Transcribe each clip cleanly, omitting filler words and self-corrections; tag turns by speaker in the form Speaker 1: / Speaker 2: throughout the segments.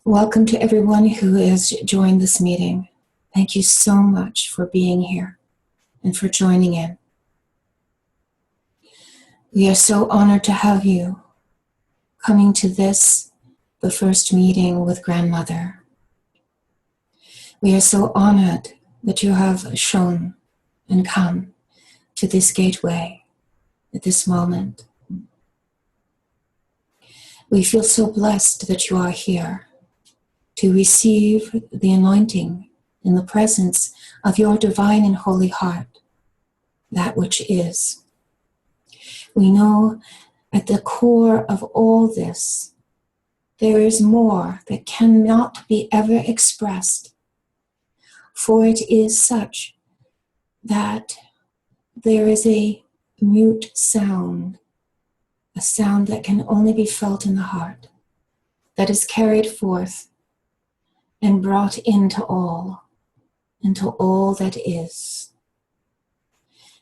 Speaker 1: Welcome to everyone who has joined this meeting. Thank you so much for being here and for joining in. We are so honored to have you coming to this, the first meeting with GrandMother. We are so honored that you have shown and come to this gateway at this moment. We feel so blessed that you are here to receive the anointing in the presence of your divine and holy heart, that which is. We know at the core of all this, there is more that cannot be ever expressed, for it is such that there is a mute sound, a sound that can only be felt in the heart, that is carried forth and brought into all that is.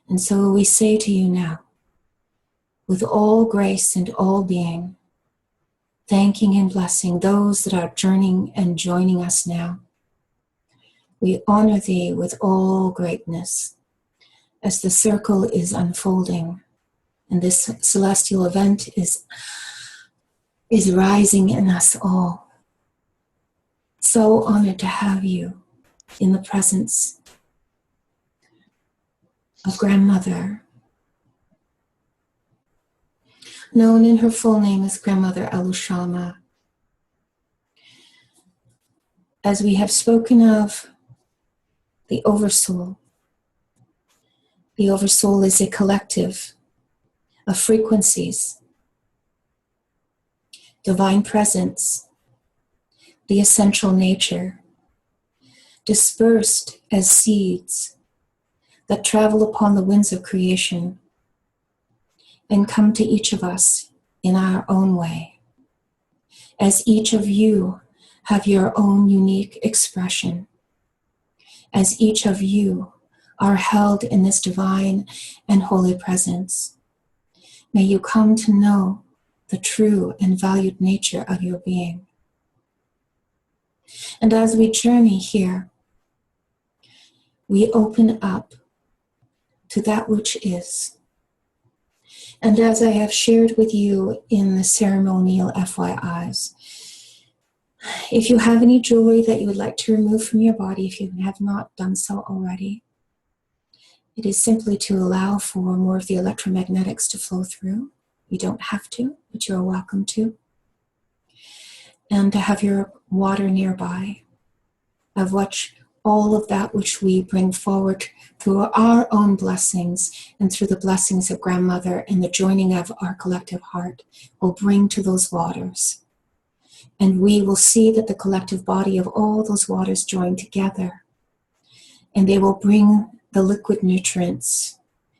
Speaker 1: And so we say to you now, with all grace and all being, thanking and blessing those that are journeying and joining us now, we honor thee with all greatness as the circle is unfolding and this celestial event is rising in us all. So honored to have you in the presence of GrandMother, known in her full name as GrandMother Elushama. As we have spoken of the Oversoul is a collective of frequencies, divine presence, the essential nature, dispersed as seeds that travel upon the winds of creation and come to each of us in our own way, as each of you have your own unique expression, as each of you are held in this divine and holy presence. May you come to know the true and valued nature of your being. And as we journey here, we open up to that which is. And as I have shared with you in the ceremonial FYIs, if you have any jewelry that you would like to remove from your body, if you have not done so already, it is simply to allow for more of the electromagnetics to flow through. You don't have to, but you're welcome to. And to have your water nearby, of which all of that which we bring forward through our own blessings and through the blessings of GrandMother and the joining of our collective heart will bring to those waters. And we will see that the collective body of all those waters join together, and they will bring the liquid nutrients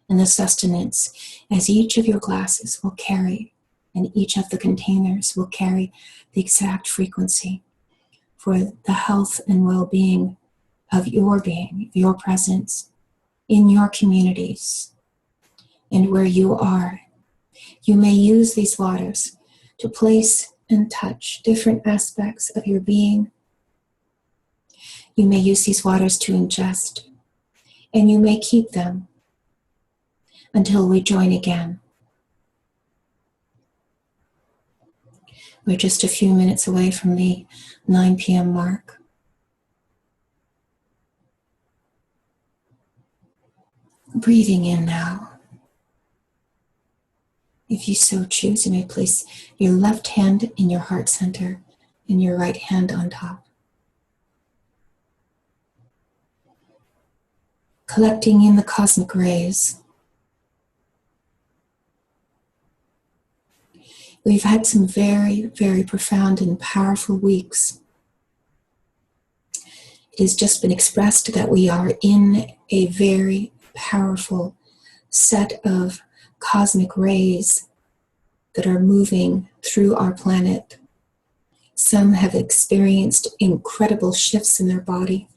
Speaker 1: and the sustenance as each of your glasses will carry, and each of the containers will carry the exact frequency for the health and well-being of your being, your presence in your communities and where you are. You may use these waters to place and touch different aspects of your being. You may use these waters to ingest, and you may keep them until we join again. We're just a few minutes away from the 9 p.m. mark. Breathing in now. If you so choose, you may place your left hand in your heart center and your right hand on top. Collecting in the cosmic rays. We've had some very, very profound and powerful weeks. It has just been expressed that we are in a very powerful set of cosmic rays that are moving through our planet. Some have experienced incredible shifts in their body.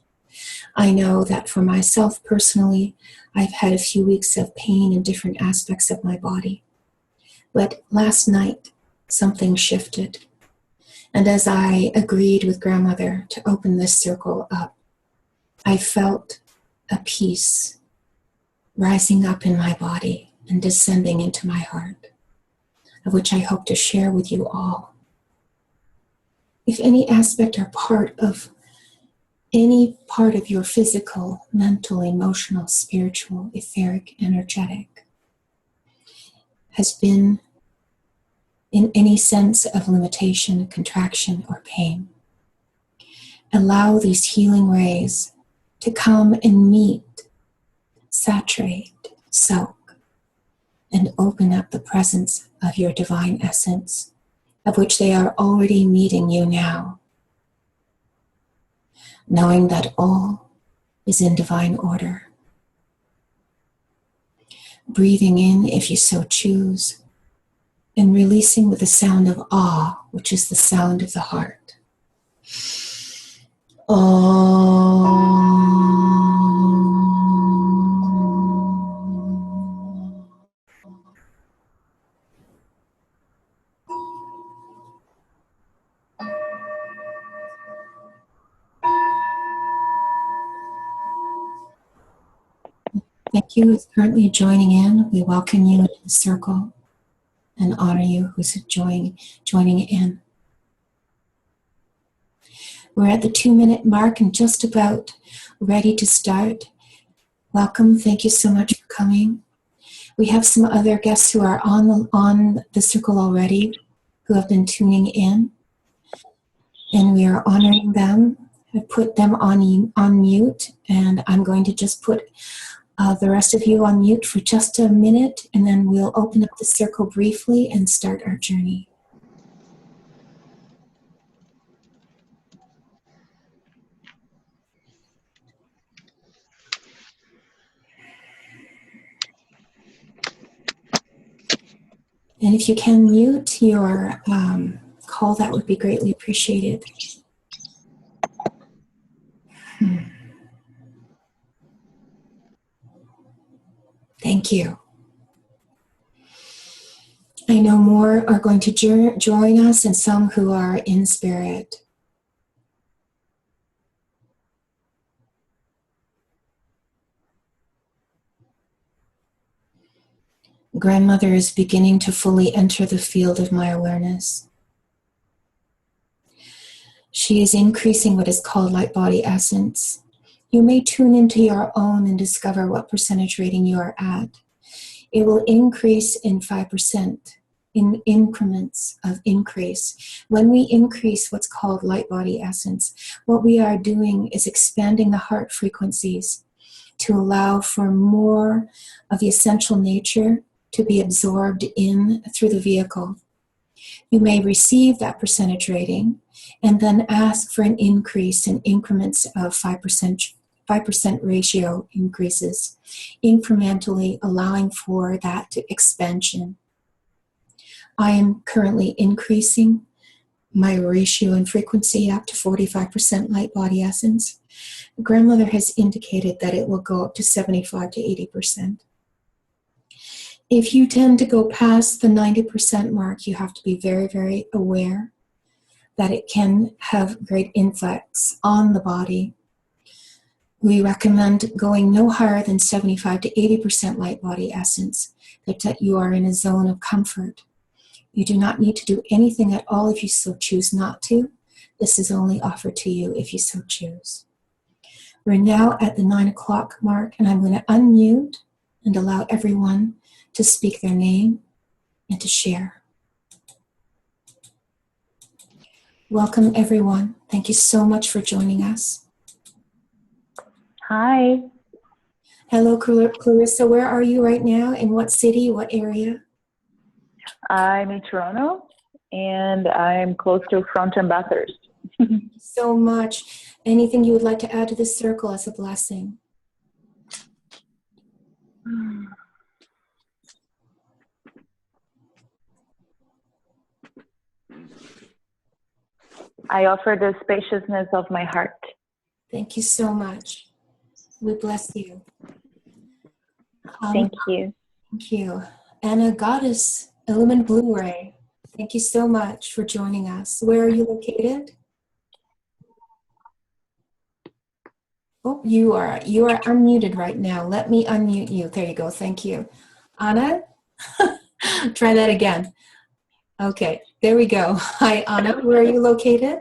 Speaker 1: I know that for myself personally, I've had a few weeks of pain in different aspects of my body. But last night, something shifted. And as I agreed with Grandmother to open this circle up, I felt a peace rising up in my body and descending into my heart, of which I hope to share with you all. If any aspect or part of any part of your physical, mental, emotional, spiritual, etheric, energetic has been in any sense of limitation, contraction, or pain, allow these healing rays to come and meet, saturate, soak, and open up the presence of your divine essence, of which they are already meeting you now, knowing that all is in divine order. Breathing in if you so choose, and releasing with the sound of awe, which is the sound of the heart. Thank you who's currently joining in. We welcome you into the circle and honor you who's joining in. We're at the 2-minute mark and just about ready to start. Welcome. Thank you so much for coming. We have some other guests who are on the circle already, who have been tuning in, and we are honoring them. I put them on mute, and I'm going to just put the rest of you on mute for just a minute, and then we'll open up the circle briefly and start our journey. And if you can mute your call, that would be greatly appreciated. Thank you. I know more are going to join us and some who are in spirit. Grandmother is beginning to fully enter the field of my awareness. She is increasing what is called light body essence. You may tune into your own and discover what percentage rating you are at. It will increase in 5%, in increments of increase. When we increase what's called light body essence, what we are doing is expanding the heart frequencies to allow for more of the essential nature to be absorbed in through the vehicle. You may receive that percentage rating and then ask for an increase in increments of 5% ratio increases, incrementally allowing for that expansion. I am currently increasing my ratio and frequency up to 45% light body essence. Grandmother has indicated that it will go up to 75 to 80%. If you tend to go past the 90% mark, you have to be very, very aware that it can have great influx on the body. We recommend going no higher than 75 to 80% light body essence, that you are in a zone of comfort. You do not need to do anything at all if you so choose not to. This is only offered to you if you so choose. We're now at the 9 o'clock mark, and I'm going to unmute and allow everyone to speak their name and to share. Welcome, everyone. Thank you so much for joining us.
Speaker 2: Hi.
Speaker 1: Hello, Clarissa. Where are you right now? In what city? What area?
Speaker 2: I'm in Toronto, and I'm close to Frontenac Bathurst.
Speaker 1: So much. Anything you would like to add to this circle as a blessing?
Speaker 2: I offer the spaciousness of my heart.
Speaker 1: Thank you so much. We bless you.
Speaker 2: Thank you.
Speaker 1: Thank you. And a goddess, Illumined Blue Ray. Thank you so much for joining us. Where are you located? Oh, you are unmuted right now. Let me unmute you. There you go. Thank you. Anna, try that again. Okay, there we go. Hi, Anna. Where are you located?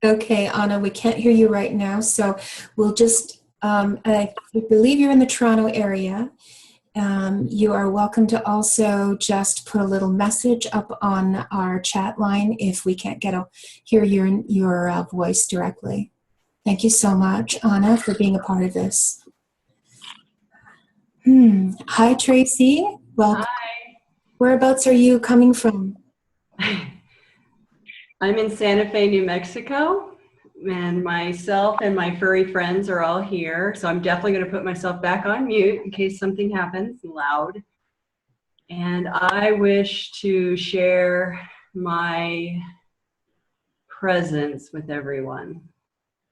Speaker 1: Okay, Anna, we can't hear you right now, so we'll just, I believe you're in the Toronto area. You are welcome to also just put a little message up on our chat line if we can't hear your voice directly. Thank you so much, Anna, for being a part of this. Hi, Tracy. Welcome.
Speaker 3: Hi.
Speaker 1: Whereabouts are you coming from?
Speaker 3: I'm in Santa Fe, New Mexico, and myself and my furry friends are all here. So I'm definitely going to put myself back on mute in case something happens loud. And I wish to share my presence with everyone.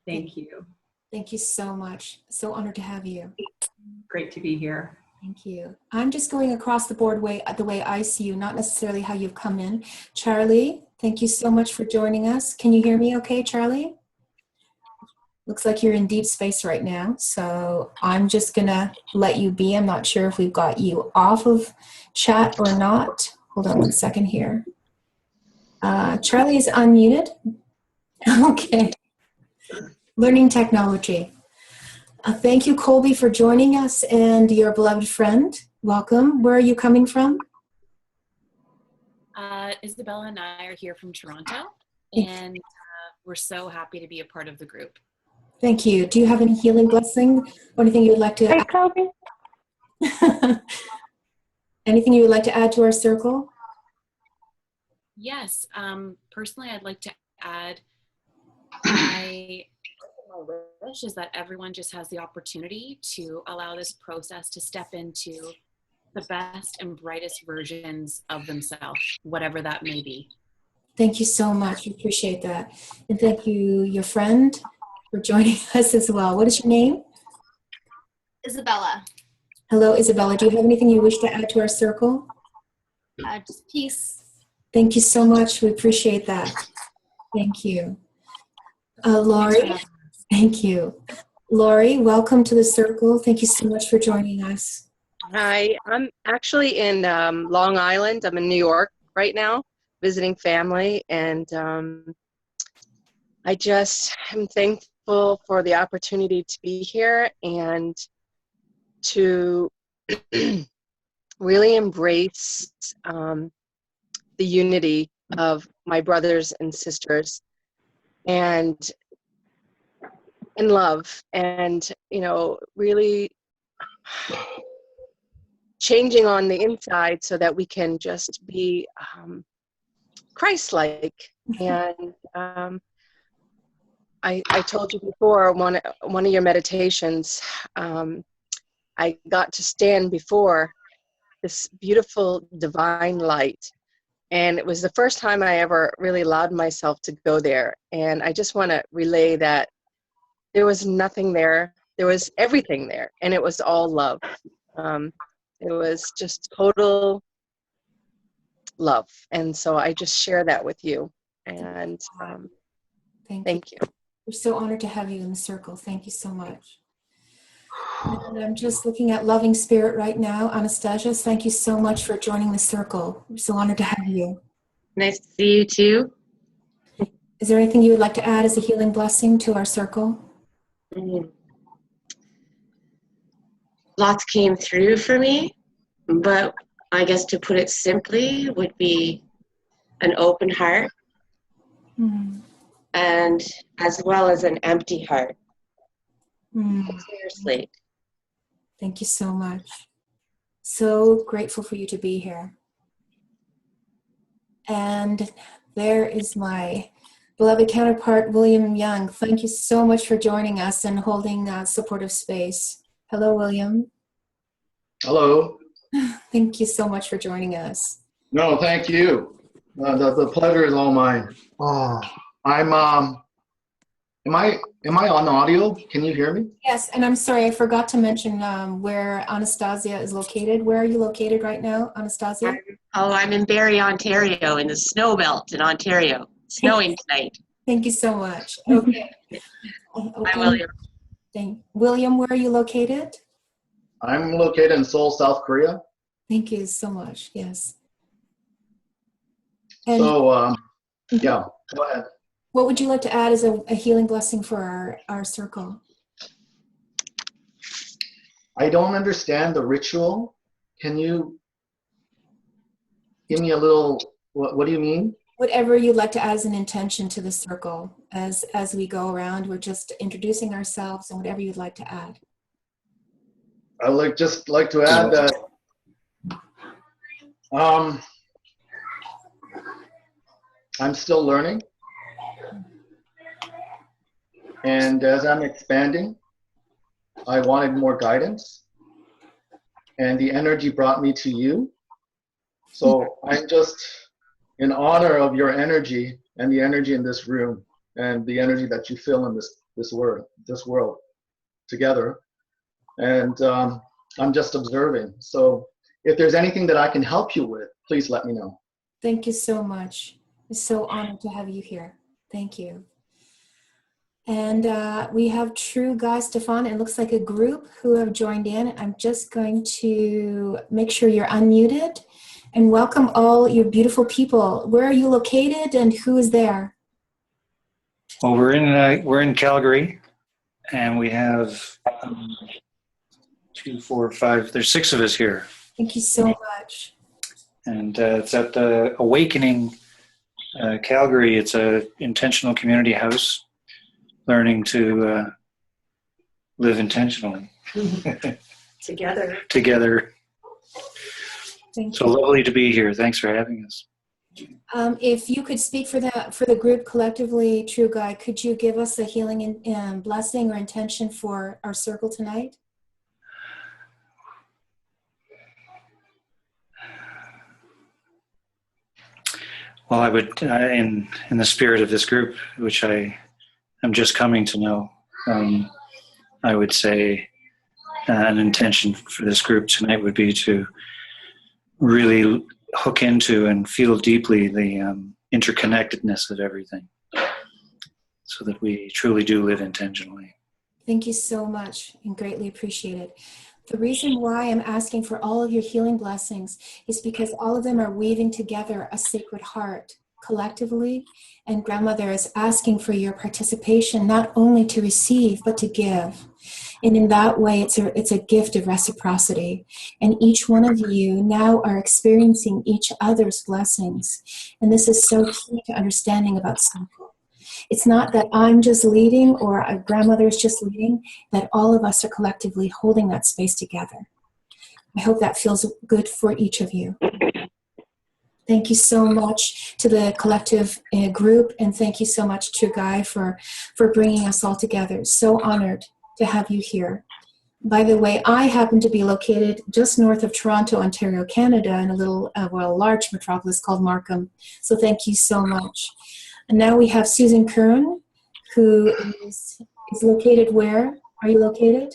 Speaker 3: Thank you.
Speaker 1: Thank you so much. So honored to have you.
Speaker 3: Great to be here.
Speaker 1: Thank you. I'm just going across the board the way I see you, not necessarily how you've come in. Charlie, thank you so much for joining us. Can you hear me okay, Charlie? Looks like you're in deep space right now, so I'm just gonna let you be. I'm not sure if we've got you off of chat or not. Hold on one second here. Charlie is unmuted. Okay. Learning technology. Thank you, Colby, for joining us and your beloved friend. Welcome. Where are you coming from?
Speaker 4: Isabella and I are here from Toronto, and we're so happy to be a part of the group.
Speaker 1: Thank you. Do you have any healing blessing or anything you would like to add?
Speaker 2: Colby.
Speaker 1: Anything you would like to add to our circle?
Speaker 4: Yes, personally, I'd like to add my wish is that everyone just has the opportunity to allow this process to step into the best and brightest versions of themselves, whatever that may be.
Speaker 1: Thank you so much. We appreciate that. And thank you, your friend, for joining us as well. What is your name?
Speaker 5: Isabella.
Speaker 1: Hello, Isabella. Do you have anything you wish to add to our circle?
Speaker 5: Just peace.
Speaker 1: Thank you so much. We appreciate that. Thank you. Laurie, thank you. Laurie, welcome to the circle. Thank you so much for joining us.
Speaker 6: Hi, I'm actually in Long Island. I'm in New York right now, visiting family, and I just am thankful for the opportunity to be here and to really embrace the unity of my brothers and sisters and in love, and really changing on the inside so that we can just be Christ-like. And I told you before, one of your meditations, I got to stand before this beautiful divine light. And it was the first time I ever really allowed myself to go there. And I just want to relay that there was nothing there. There was everything there. And it was all love. It was just total love. And so I just share that with you. And thank you.
Speaker 1: We're so honored to have you in the circle. Thank you so much. And I'm just looking at loving spirit right now. Anastasia, thank you so much for joining the circle. We're so honored to have you.
Speaker 7: Nice to see you too.
Speaker 1: Is there anything you would like to add as a healing blessing to our circle?
Speaker 7: Lots came through for me, but I guess to put it simply would be an open heart and as well as an empty heart. Clear slate.
Speaker 1: Thank you so much. So grateful for you to be here. And there is my beloved counterpart, William Young. Thank you so much for joining us and holding supportive space. Hello, William.
Speaker 8: Hello.
Speaker 1: Thank you so much for joining us.
Speaker 8: No, thank you. The pleasure is all mine. I'm am I on audio? Can you hear me?
Speaker 1: Yes, and I'm sorry, I forgot to mention where Anastasia is located. Where are you located right now, Anastasia?
Speaker 7: I'm in Barrie, Ontario, in the snow belt in Ontario. Snowing tonight.
Speaker 1: Thank you so much. Okay.
Speaker 7: Hi, William.
Speaker 1: William, where are you located?
Speaker 8: I'm located in Seoul, South Korea.
Speaker 1: Thank you so much. Yes. And
Speaker 8: So, yeah, go ahead.
Speaker 1: what would you like to add as a healing blessing for our circle?
Speaker 8: I don't understand the ritual. Can you give me a little, what do you mean?
Speaker 1: Whatever you'd like to add as an intention to the circle. As we go around, we're just introducing ourselves and whatever you'd like to add.
Speaker 8: I would just like to add that I'm still learning. And as I'm expanding, I wanted more guidance. And the energy brought me to you. So I'm just in honor of your energy and the energy in this room and the energy that you feel in this world together. And I'm just observing. So if there's anything that I can help you with, please let me know.
Speaker 1: Thank you so much. It's so honored to have you here. Thank you. And we have True Guy Stefan. It looks like a group who have joined in. I'm just going to make sure you're unmuted and welcome all your beautiful people. Where are you located and who is there?
Speaker 9: Well, we're in Calgary, and we have 2, 4, 5. There's 6 of us here.
Speaker 1: Thank you so much.
Speaker 9: And it's at the Awakening Calgary. It's a intentional community house, learning to live intentionally.
Speaker 3: Together.
Speaker 9: Together.
Speaker 1: Thank
Speaker 9: So
Speaker 1: you.
Speaker 9: lovely to be here. Thanks for having us.
Speaker 1: If you could speak for the group collectively, True Guy, could you give us a healing and blessing or intention for our circle tonight?
Speaker 9: Well, I would, in the spirit of this group, which I am just coming to know, I would say an intention for this group tonight would be to really hook into and feel deeply the interconnectedness of everything, so that we truly do live intentionally.
Speaker 1: Thank you so much and greatly appreciate it. The reason why I'm asking for all of your healing blessings is because all of them are weaving together a sacred heart collectively, and GrandMother is asking for your participation, not only to receive, but to give. And in that way, it's a gift of reciprocity. And each one of you now are experiencing each other's blessings. And this is so key to understanding about circle. It's not that I'm just leading or a GrandMother is just leading, that all of us are collectively holding that space together. I hope that feels good for each of you. Thank you so much to the collective group, and thank you so much to Guy for bringing us all together. So honored to have you here. By the way, I happen to be located just north of Toronto, Ontario, Canada, in a large metropolis called Markham. So thank you so much. And now we have Susan Curran, who is located where? Are you located?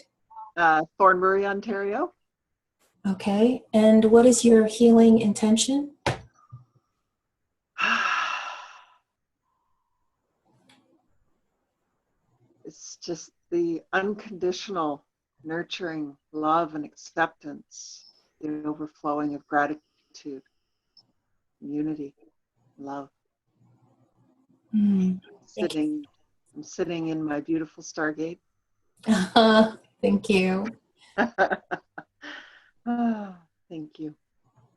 Speaker 10: Thornbury, Ontario.
Speaker 1: Okay. And what is your healing intention?
Speaker 10: It's just the unconditional nurturing love and acceptance, the overflowing of gratitude, unity, love. I'm sitting in my beautiful Stargate.
Speaker 1: Thank you.
Speaker 10: Oh, thank you.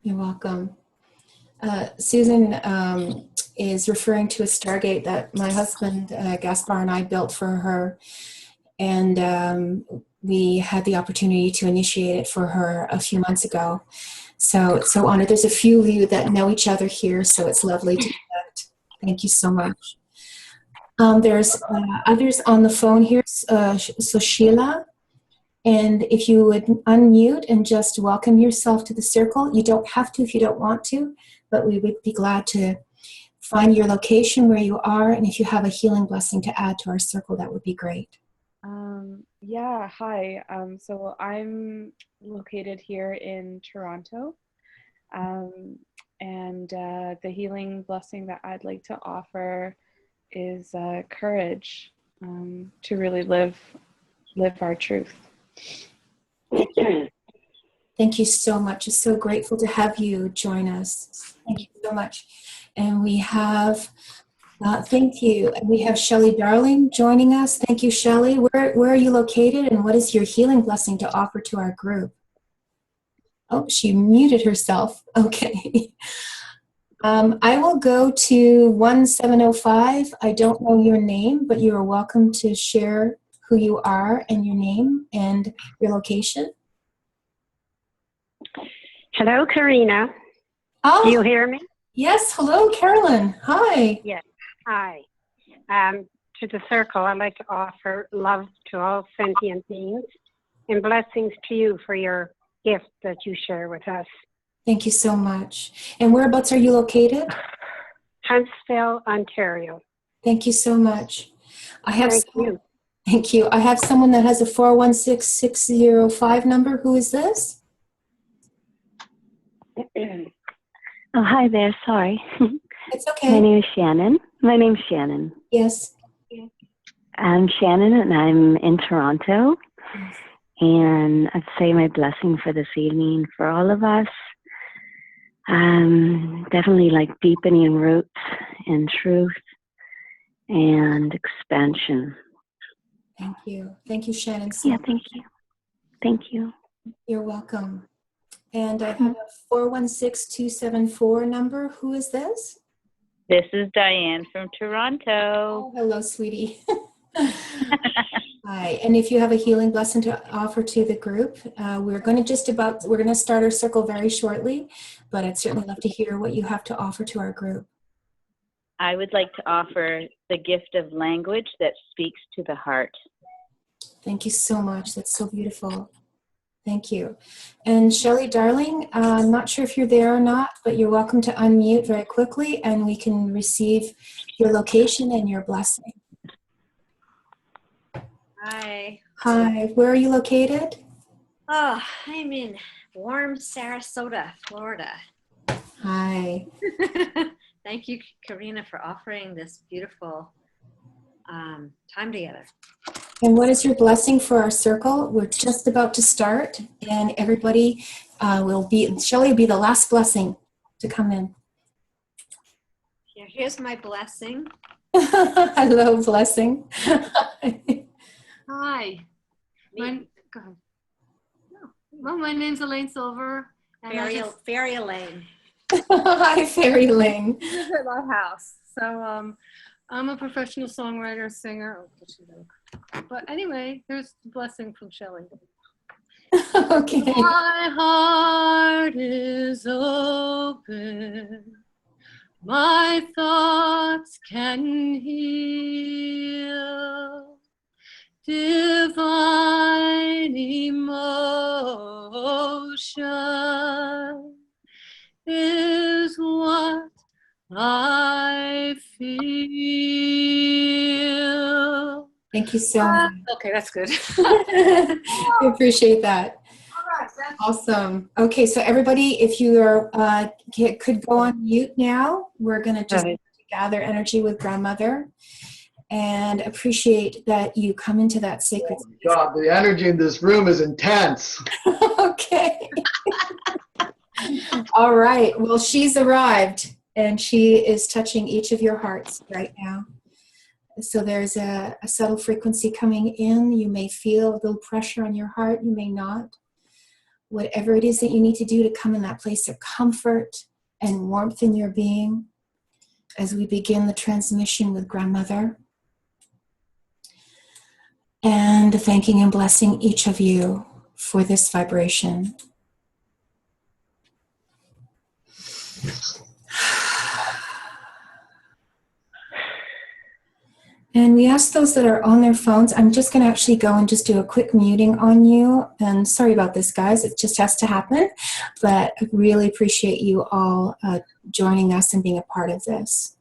Speaker 1: You're welcome. Susan is referring to a Stargate that my husband, Gaspar, and I built for her. And we had the opportunity to initiate it for her a few months ago. So honored. There's a few of you that know each other here, so it's lovely to connect. Thank you so much. There's others on the phone here. So Sheila, and if you would unmute and just welcome yourself to the circle. You don't have to if you don't want to, but we would be glad find your location where you are, and if you have a healing blessing to add to our circle, that would be great.
Speaker 11: Yeah, hi. So I'm located here in Toronto. And the healing blessing that I'd like to offer is courage to really live our truth.
Speaker 1: Thank you so much. I'm so grateful to have you join us. Thank you so much. And we have, thank you. And we have Shelley Darling joining us. Thank you, Shelley. Where are you located, and what is your healing blessing to offer to our group? Oh, she muted herself. Okay. I will go to 1705. I don't know your name, but you are welcome to share who you are and your name and your location.
Speaker 12: Hello, Karina.
Speaker 1: Oh,
Speaker 12: Do you hear me?
Speaker 1: yes. Hello, Carolyn. Hi.
Speaker 12: Yes. Hi. To the circle, I'd like to offer love to all sentient beings and blessings to you for your gift that you share with us.
Speaker 1: Thank you so much. And whereabouts are you located?
Speaker 12: Huntsville, Ontario.
Speaker 1: Thank you so much.
Speaker 12: Thank you.
Speaker 1: Thank you. I have someone that has a 416605 number. Who is this?
Speaker 13: Oh, hi there. Sorry.
Speaker 1: It's okay.
Speaker 13: My name is Shannon. My name's Shannon.
Speaker 1: Yes.
Speaker 13: I'm Shannon, and I'm in Toronto.
Speaker 1: Yes.
Speaker 13: And I'd say my blessing for this evening for all of us, definitely like deepening roots in truth and expansion.
Speaker 1: Thank you. Thank you, Shannon.
Speaker 13: Yeah, thank you. Thank you.
Speaker 1: You're welcome. And I have a 416274 number. Who is this?
Speaker 14: This is Diane from Toronto.
Speaker 1: Oh, hello, sweetie. Hi. And if you have a healing blessing to offer to the group, we're going to start our circle very shortly, but I'd certainly love to hear what you have to offer to our group.
Speaker 14: I would like to offer the gift of language that speaks to the heart.
Speaker 1: Thank you so much. That's so beautiful. Thank you. And Shelley, darling, I'm not sure if you're there or not, but you're welcome to unmute very quickly, and we can receive your location and your blessing.
Speaker 15: Hi.
Speaker 1: Hi. Where are you located?
Speaker 15: Oh, I'm in warm Sarasota, Florida.
Speaker 1: Hi.
Speaker 15: Thank you, Karina, for offering this beautiful time together.
Speaker 1: And what is your blessing for our circle? We're just about to start, and everybody Shelley will be the last blessing to come in.
Speaker 15: Here's my blessing.
Speaker 1: Hello, blessing.
Speaker 16: Hi. Go ahead. Well, my name's Elaine Silver. And
Speaker 15: Fairy Elaine.
Speaker 1: Hi, Fairy Elaine.
Speaker 16: I live at my house. So I'm a professional songwriter, singer. But anyway, here's the blessing from Shelley.
Speaker 1: Okay.
Speaker 16: My heart is open. My thoughts can heal. Divine emotion is what I feel.
Speaker 1: Thank you so much.
Speaker 16: Okay, that's good.
Speaker 1: I appreciate that. Awesome. Okay, so everybody, if you are could go on mute now. We're going to just gather energy with Grandmother and appreciate that you come into that sacred space.
Speaker 8: God, the energy in this room is intense.
Speaker 1: Okay. All right. Well, she's arrived, and she is touching each of your hearts right now. So there's a subtle frequency coming in. You may feel a little pressure on your heart. You may not. Whatever it is that you need to do to come in that place of comfort and warmth in your being as we begin the transmission with Grandmother. And thanking and blessing each of you for this vibration. And we ask those that are on their phones, I'm just going to actually go and just do a quick muting on you. And sorry about this, guys. It just has to happen. But I really appreciate you all joining us and being a part of this.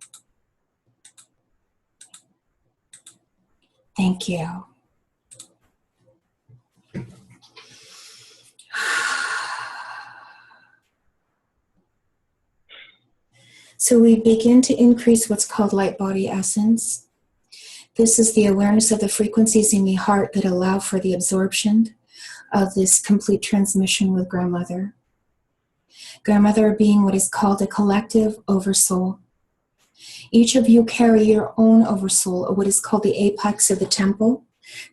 Speaker 1: Thank you. So we begin to increase what's called light body essence. This is the awareness of the frequencies in the heart that allow for the absorption of this complete transmission with GrandMother. GrandMother being what is called a collective oversoul. Each of you carry your own oversoul, or what is called the apex of the temple,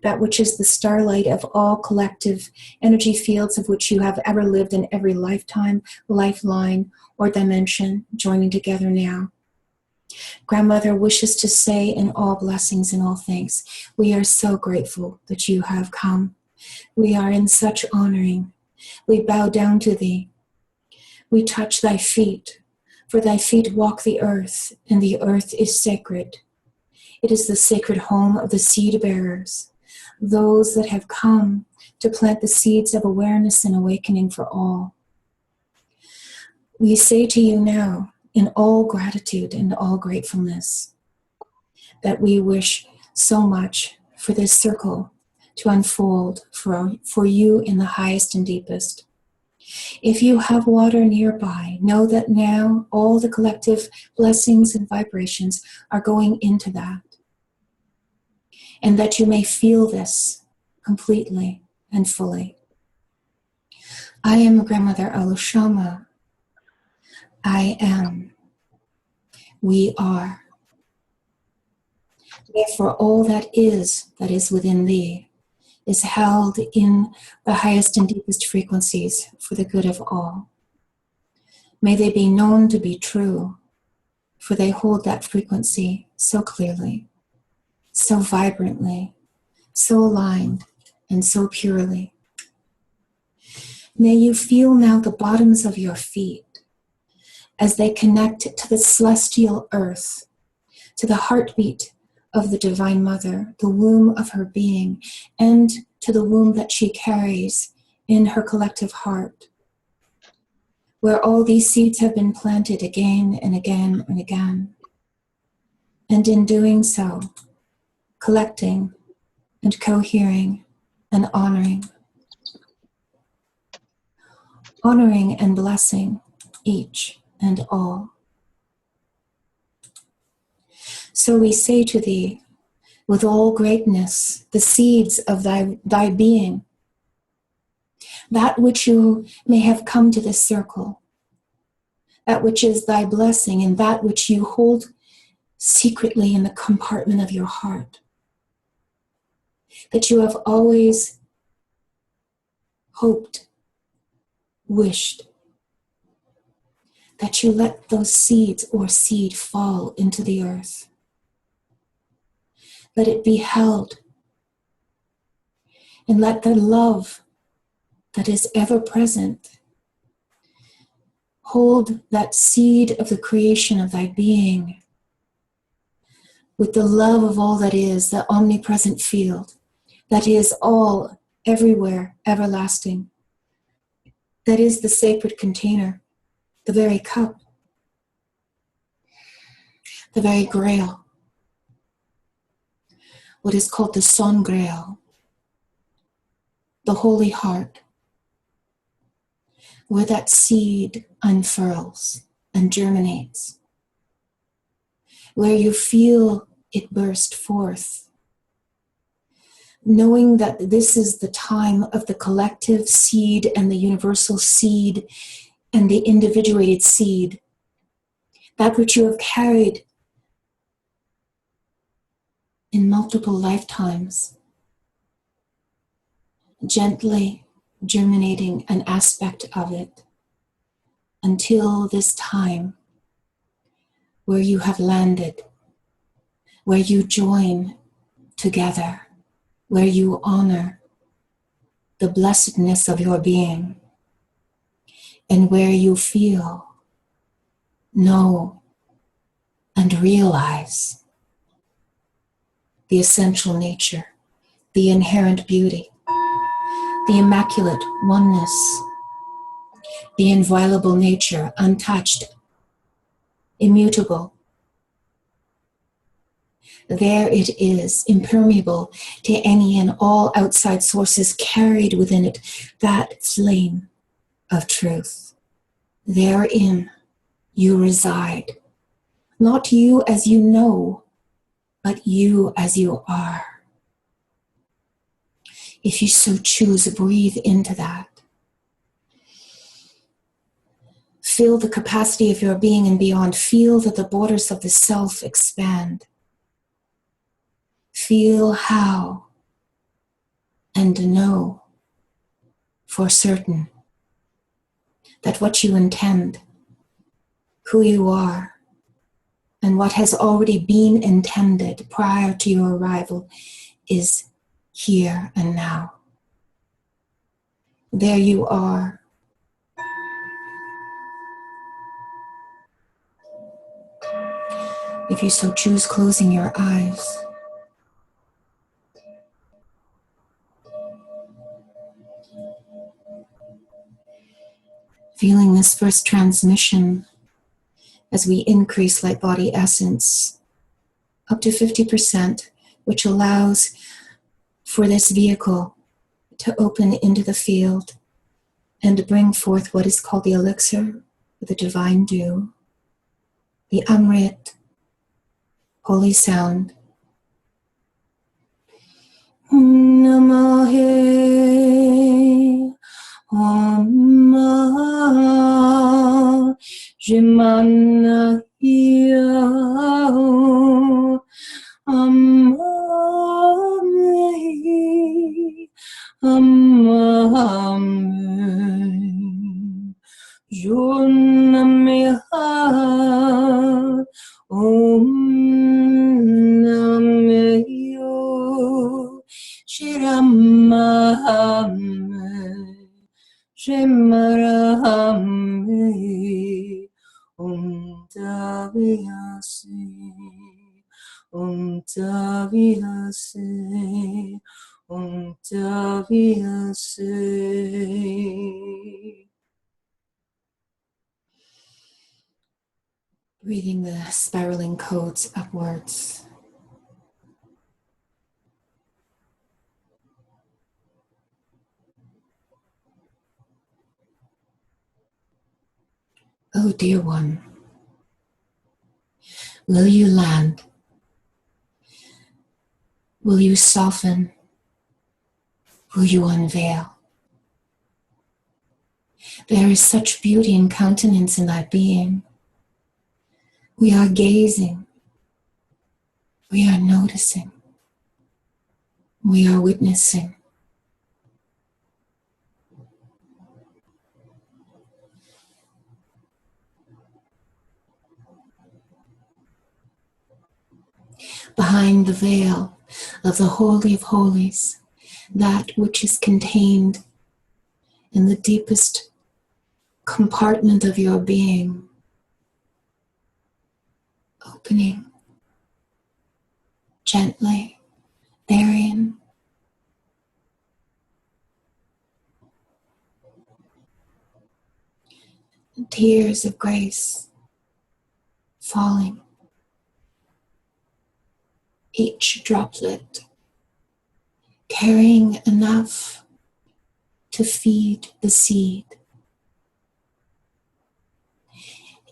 Speaker 1: that which is the starlight of all collective energy fields of which you have ever lived in every lifetime, lifeline, or dimension, joining together now. GrandMother wishes to say in all blessings and all things, we are so grateful that you have come. We are in such honoring. We bow down to thee. We touch thy feet, for thy feet walk the earth, and the earth is sacred. It is the sacred home of the seed bearers, those that have come to plant the seeds of awareness and awakening for all. We say to you now, in all gratitude and all gratefulness, that we wish so much for this circle to unfold for you in the highest and deepest. If you have water nearby, know that now all the collective blessings and vibrations are going into that, and that you may feel this completely and fully. I am Grandmother Alushama. I am. We are. Therefore, all that is within thee is held in the highest and deepest frequencies for the good of all. May they be known to be true, for they hold that frequency so clearly, so vibrantly, so aligned, and so purely. May you feel now the bottoms of your feet as they connect to the celestial earth, to the heartbeat of the Divine Mother, the womb of her being, and to the womb that she carries in her collective heart, where all these seeds have been planted again and again and again. And in doing so, collecting and cohering and honoring and blessing each and all. So we say to thee, with all greatness, the seeds of thy being, that which you may have come to this circle, that which is thy blessing, and that which you hold secretly in the compartment of your heart, that you have always hoped, wished, that you let those seeds or seed fall into the earth. Let it be held, and let the love that is ever present hold that seed of the creation of thy being with the love of all that is, the omnipresent field, that is all, everywhere, everlasting, that is the sacred container, the very cup, the very grail, what is called the Son Grail, the Holy Heart, where that seed unfurls and germinates, where you feel it burst forth, knowing that this is the time of the collective seed and the universal seed and the individuated seed, that which you have carried in multiple lifetimes, gently germinating an aspect of it until this time where you have landed, where you join together, where you honor the blessedness of your being, and where you feel, know, and realize the essential nature, the inherent beauty, the immaculate oneness, the inviolable nature, untouched, immutable, There it is, impermeable to any and all outside sources, carried within it that flame of truth. Therein you reside, not you as you know, but you as you are. If you so choose, breathe into that. Feel the capacity of your being and beyond. Feel that the borders of the self expand. Feel how and know for certain that what you intend, who you are, and what has already been intended prior to your arrival is here and now. There you are. If you so choose, closing your eyes. Feeling this first transmission as we increase light body essence up to 50%, which allows for this vehicle to open into the field and to bring forth what is called the elixir, the divine dew, the Amrit, holy sound. Namahe Amma Jimanahiyah Amma Yunameha Om Nameyo Shiramahame Shimarahame Om Taviyase Om Taviyase Om Taviyase. Breathing the spiraling codes upwards. Oh, dear one, will you land? Will you soften? Will you unveil? There is such beauty and countenance in thy being. We are gazing. We are noticing. We are witnessing. Behind the veil of the Holy of Holies, that which is contained in the deepest compartment of your being, opening gently therein. Tears of grace falling, each droplet carrying enough to feed the seed.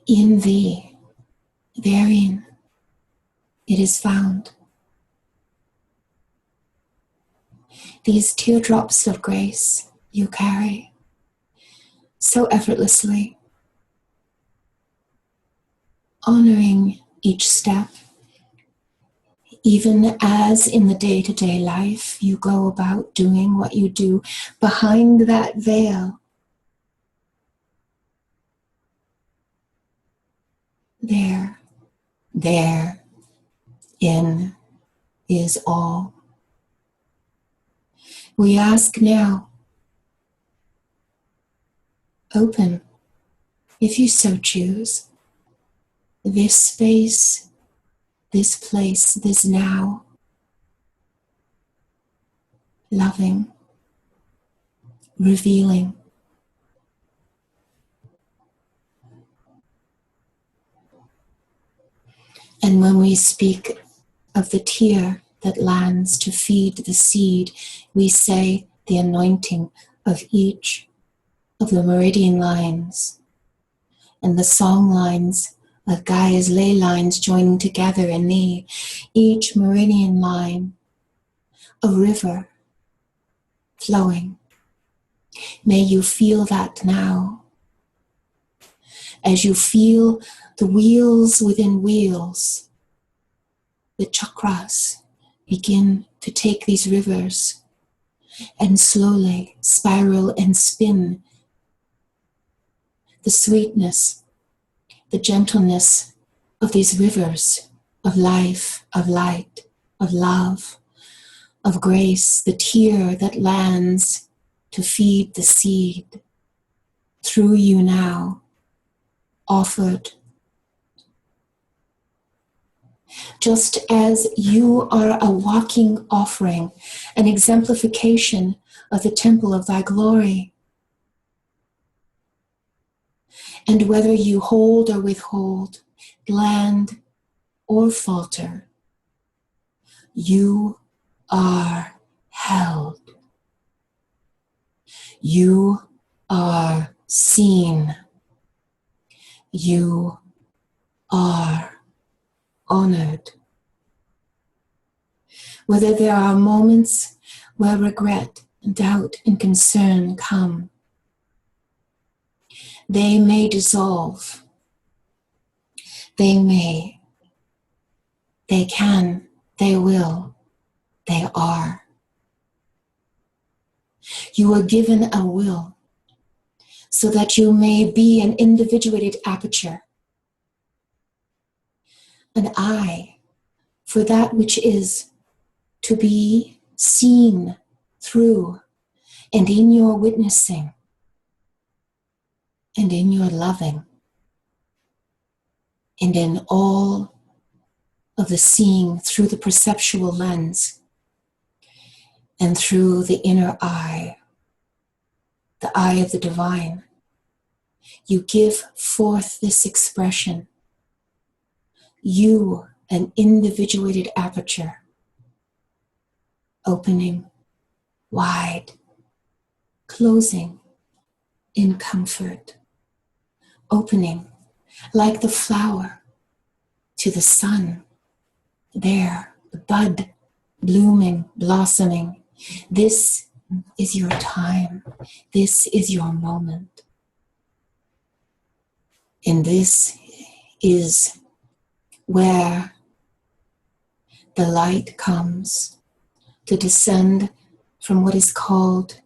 Speaker 1: In thee, therein, it is found. These teardrops of grace you carry so effortlessly, honoring each step, even as in the day-to-day life you go about doing what you do. Behind that veil, therein is all. We ask now, open, if you so choose, this space, this place, this now, loving, revealing. And when we speak of the tear that lands to feed the seed, we say the anointing of each of the meridian lines and the song lines of Gaia's ley lines joining together in thee, each meridian line a river flowing. May you feel that now. As you feel the wheels within wheels, the chakras begin to take these rivers and slowly spiral and spin. The sweetness, the gentleness of these rivers of life, of light, of love, of grace, the tear that lands to feed the seed through you now, offered. Just as you are a walking offering, an exemplification of the temple of thy glory. And whether you hold or withhold, land or falter, you are held. You are seen. You are honored. Whether there are moments where regret, doubt, and concern come, they may dissolve. They may. They can. They will. They are. You are given a will so that you may be an individuated aperture, an eye for that which is to be seen through, and in your witnessing, and in your loving, and in all of the seeing through the perceptual lens and through the inner eye, the eye of the divine. You give forth this expression. You, an individuated aperture, opening wide, closing in comfort, opening like the flower to the sun, there, the bud, blooming, blossoming. This is your time. This is your moment. And this is where the light comes to descend from what is called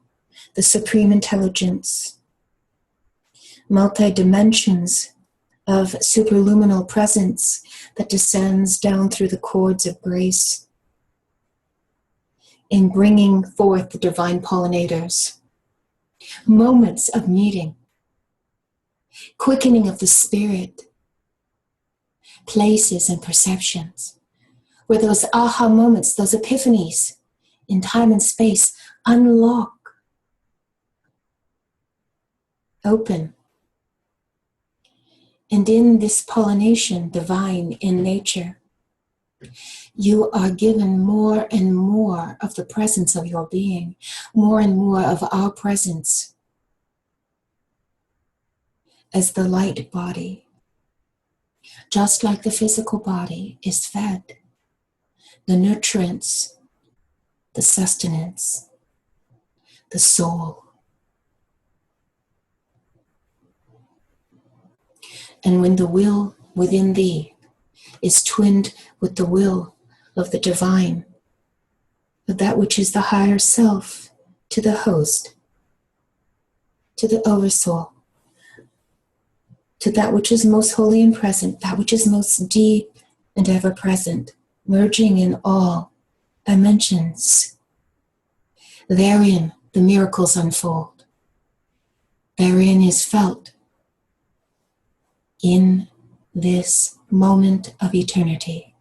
Speaker 1: the Supreme Intelligence, multi-dimensions of superluminal presence that descends down through the cords of grace in bringing forth the divine pollinators, moments of meeting, quickening of the spirit, places and perceptions, where those aha moments, those epiphanies in time and space unlock, open. And in this pollination, divine in nature, you are given more and more of the presence of your being, more and more of our presence as the light body. Just like the physical body is fed, the nutrients, the sustenance, the soul. And when the will within thee is twinned with the will of the divine, of that which is the higher self, to the host, to the oversoul, to that which is most holy and present, that which is most deep and ever present, merging in all dimensions. Therein the miracles unfold. Therein is felt in this moment of eternity.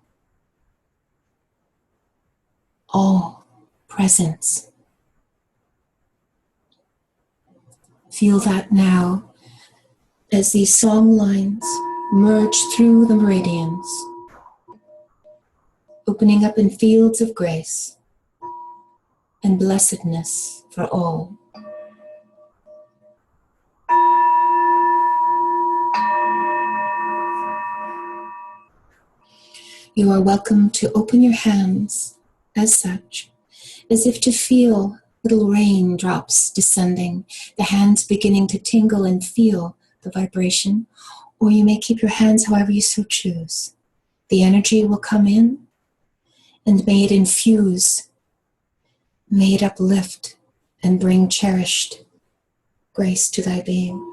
Speaker 1: All presence. Feel that now as these song lines merge through the meridians, opening up in fields of grace and blessedness for all. You are welcome to open your hands as such, as if to feel little raindrops descending, the hands beginning to tingle and feel the vibration, or you may keep your hands however you so choose. The energy will come in, and may it infuse, may it uplift and bring cherished grace to thy being.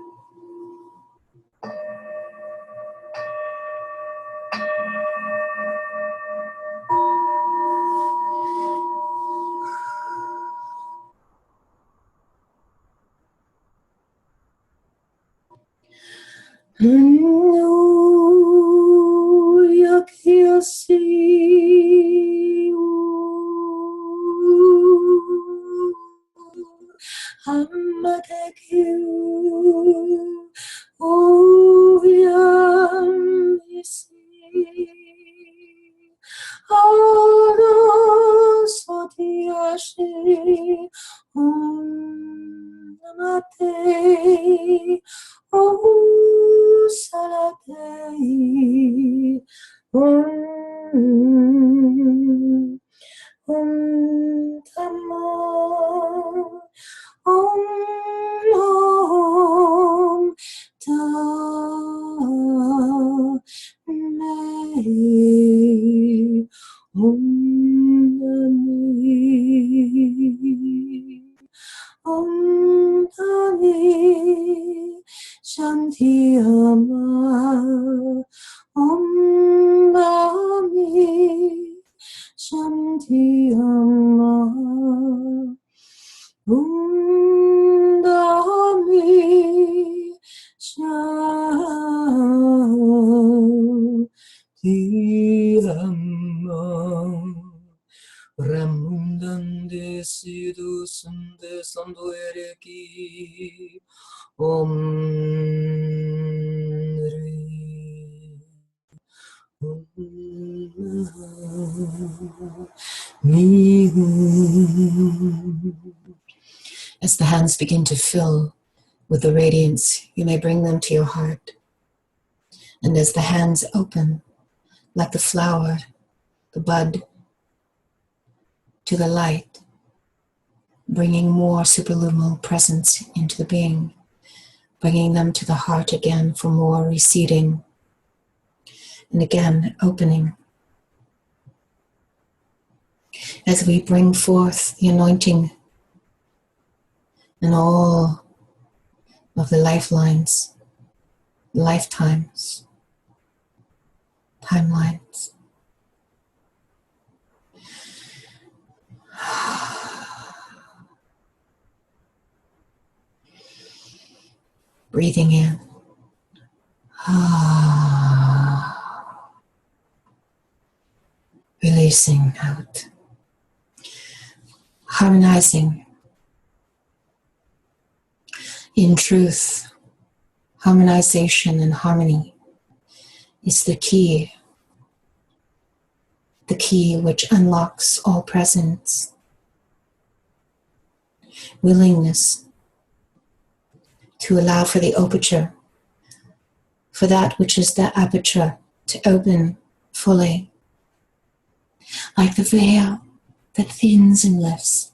Speaker 1: As the hands begin to fill with the radiance, you may bring them to your heart. And as the hands open, like the flower, the bud, to the light, bringing more superluminal presence into the being, bringing them to the heart again for more reseeding, and again opening. As we bring forth the anointing and all of the lifelines, lifetimes, timelines. Breathing in. Releasing out. Harmonizing. In truth, harmonization and harmony is the key which unlocks all presence. Willingness to allow for the aperture, for that which is the aperture to open fully, like the veil that thins and lifts.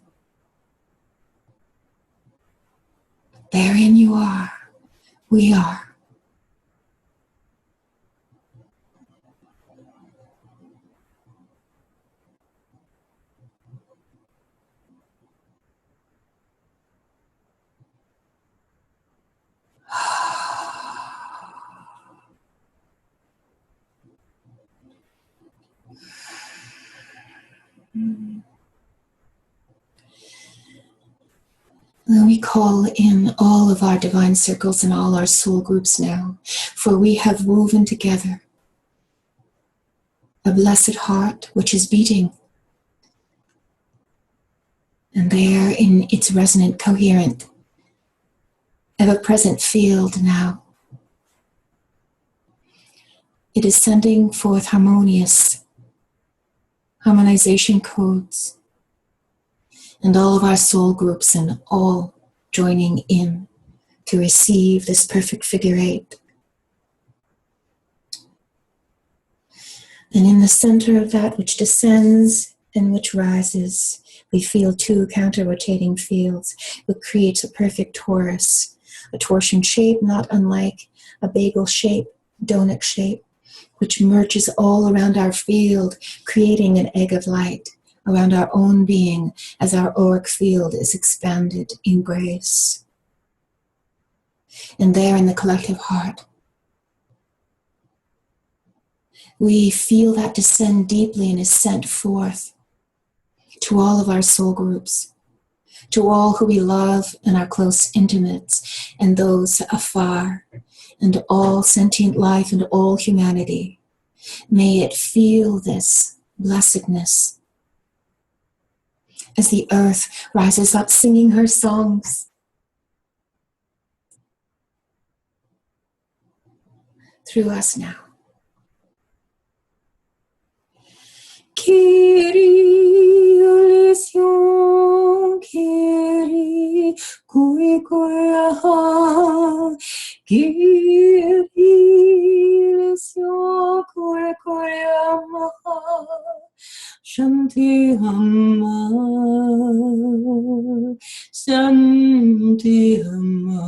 Speaker 1: Therein you are, we are. We call in all of our divine circles and all our soul groups now, for we have woven together a blessed heart which is beating, and there in its resonant, coherent, ever-present field now, it is sending forth harmonious harmonization codes, and all of our soul groups and all joining in to receive this perfect figure eight. And in the center of that which descends and which rises, we feel two counter-rotating fields, which creates a perfect torus, a torsion shape not unlike a bagel shape, donut shape, which merges all around our field, creating an egg of light around our own being as our auric field is expanded in grace. And there in the collective heart, we feel that descend deeply and is sent forth to all of our soul groups, to all who we love and our close intimates and those afar, and all sentient life and all humanity. May it feel this blessedness as the earth rises up singing her songs through us now. Kyrie eleison, Kyrie kuikoea, Kyrie eleison, kuikoea maha, Shanti Hamma, Shanti Hamma,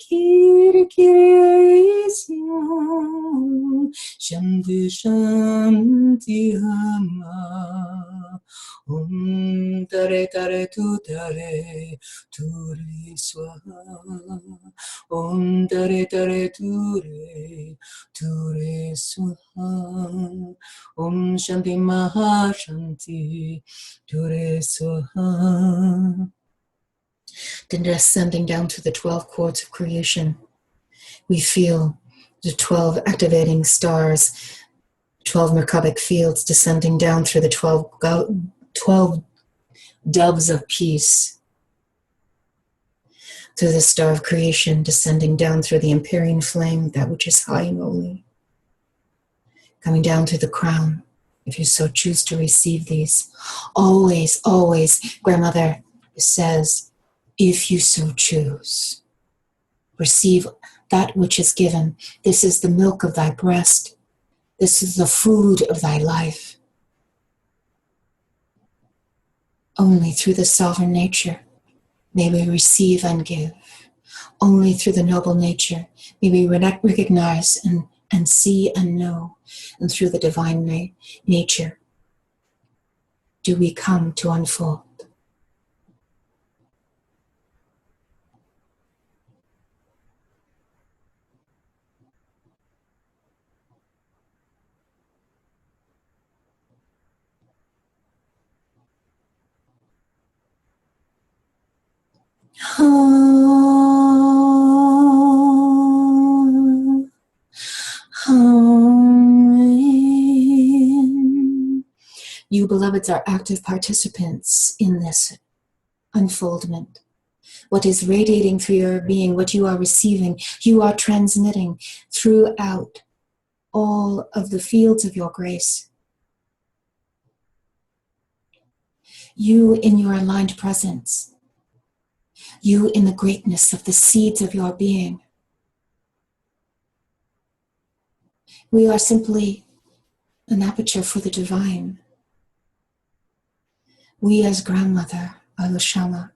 Speaker 1: Kyrie eleison, Shanti Shanti Hamma, Tare Tare Tu Tare Turi Swaha, Tare Tare Ture Ture Swaha, Shanti Maha Shanti Ture Swaha. Then descending down to the 12 chords of creation, we feel the 12 activating stars, 12 Merkabic fields descending down through the 12 doves of peace, through the star of creation, descending down through the empyrean flame, that which is high and holy, coming down through the crown, if you so choose to receive these. Always, always, grandmother says, if you so choose, receive that which is given. This is the milk of thy breast. This is the food of thy life. Only through the sovereign nature may we receive and give. Only through the noble nature may we recognize and see and know. And through the divine nature do we come to unfold. You, beloveds, are active participants in this unfoldment. What is radiating through your being, what you are receiving, you are transmitting throughout all of the fields of your grace. You in your aligned presence, you in the greatness of the seeds of your being. We are simply an aperture for the divine. We as grandmother, Alushama,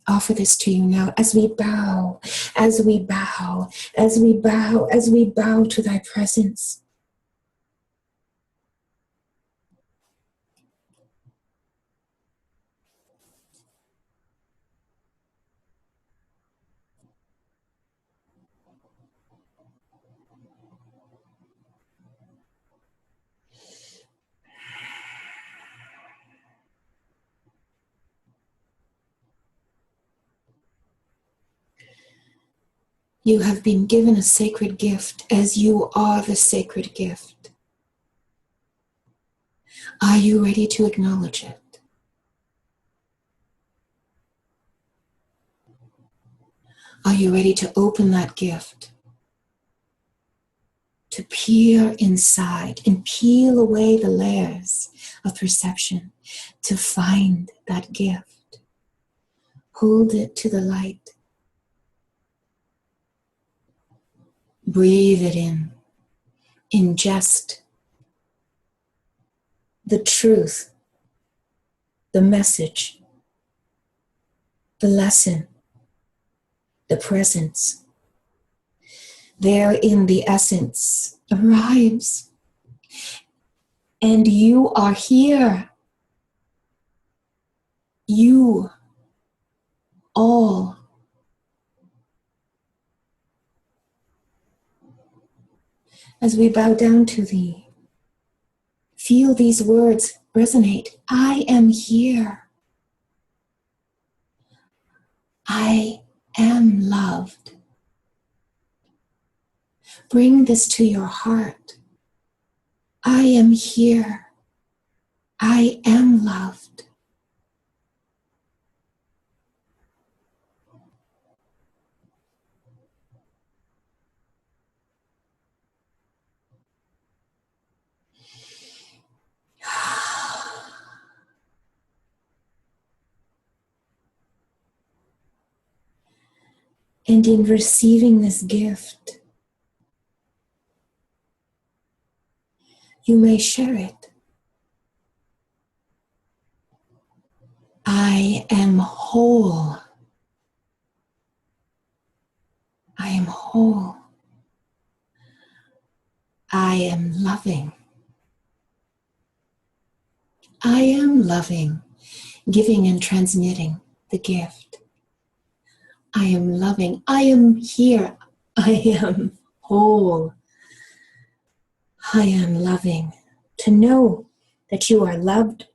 Speaker 1: offer this to you now as we bow, as we bow, as we bow, as we bow to thy presence. You have been given a sacred gift as you are the sacred gift. Are you ready to acknowledge it? Are you ready to open that gift to peer inside and peel away the layers of perception to find that gift. Hold it to the light. Breathe it in. Ingest the truth, the message, the lesson, the presence. Therein the essence arrives. And you are here. You all. As we bow down to thee, feel these words resonate. I am here. I am loved. Bring this to your heart. I am here. I am loved. And in receiving this gift, you may share it. I am whole. I am whole. I am loving. I am loving, giving and transmitting the gift. I am loving. I am here. I am whole. I am loving. To know that you are loved,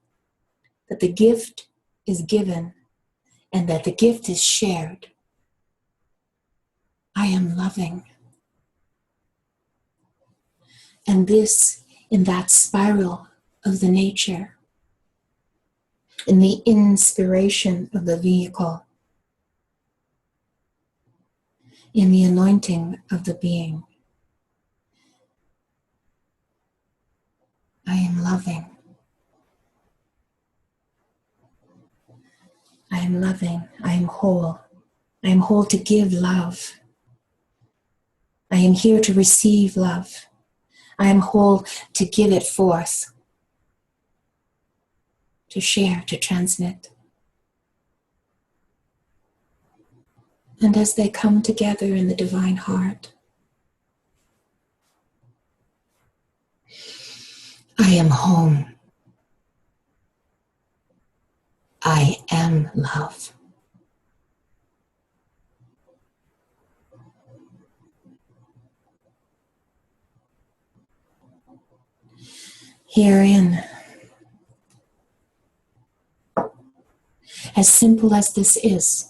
Speaker 1: that the gift is given, and that the gift is shared. I am loving. And this, in that spiral of the nature, in the inspiration of the vehicle, in the anointing of the being, I am loving. I am loving. I am whole. I am whole to give love. I am here to receive love. I am whole to give it forth, to share, to transmit. And as they come together in the divine heart, I am home. I am love. Herein, as simple as this is,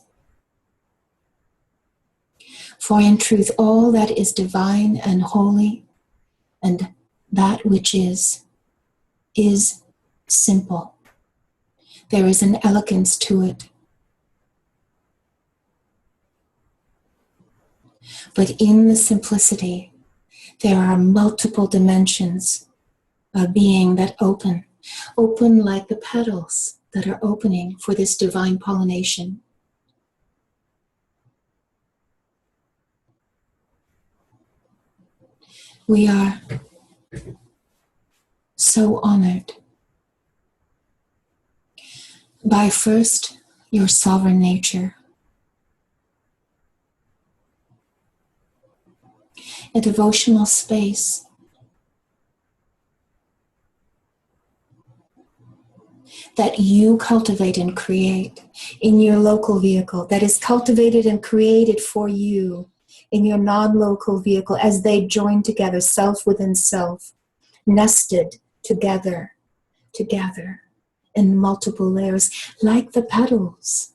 Speaker 1: for in truth all that is divine and holy and that which is simple. There is an elegance to it. But in the simplicity, there are multiple dimensions of being that open like the petals that are opening for this divine pollination. We are so honored by first your sovereign nature, a devotional space that you cultivate and create in your local vehicle, that is cultivated and created for you in your non-local vehicle as they join together, self within self, nested together in multiple layers, like the petals.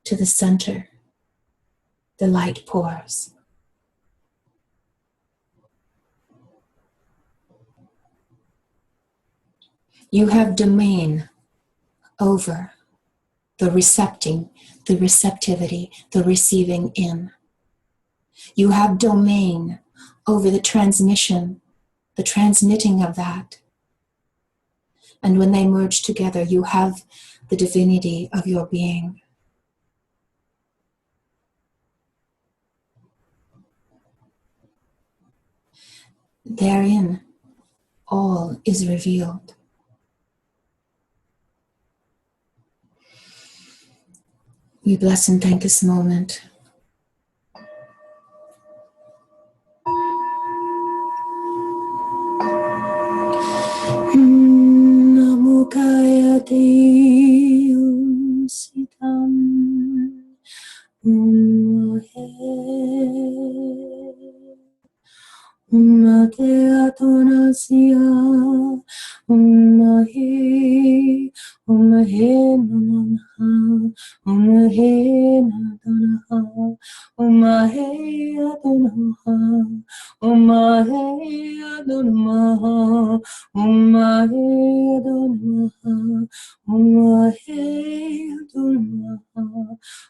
Speaker 1: To the center, the light pours. You have domain over the recepting, the receptivity, the receiving in. You have domain over the transmission, the transmitting of that. And when they merge together, you have the divinity of your being. Therein, all is revealed. We bless and thank this moment. Namukaya Deum Sitam Mate Atonasia Umahe Umahe Namaha Umahe Nadanaha Umahe Adonaha Umahe Adonamaha Umahe Adonamaha Umahe Adonamaha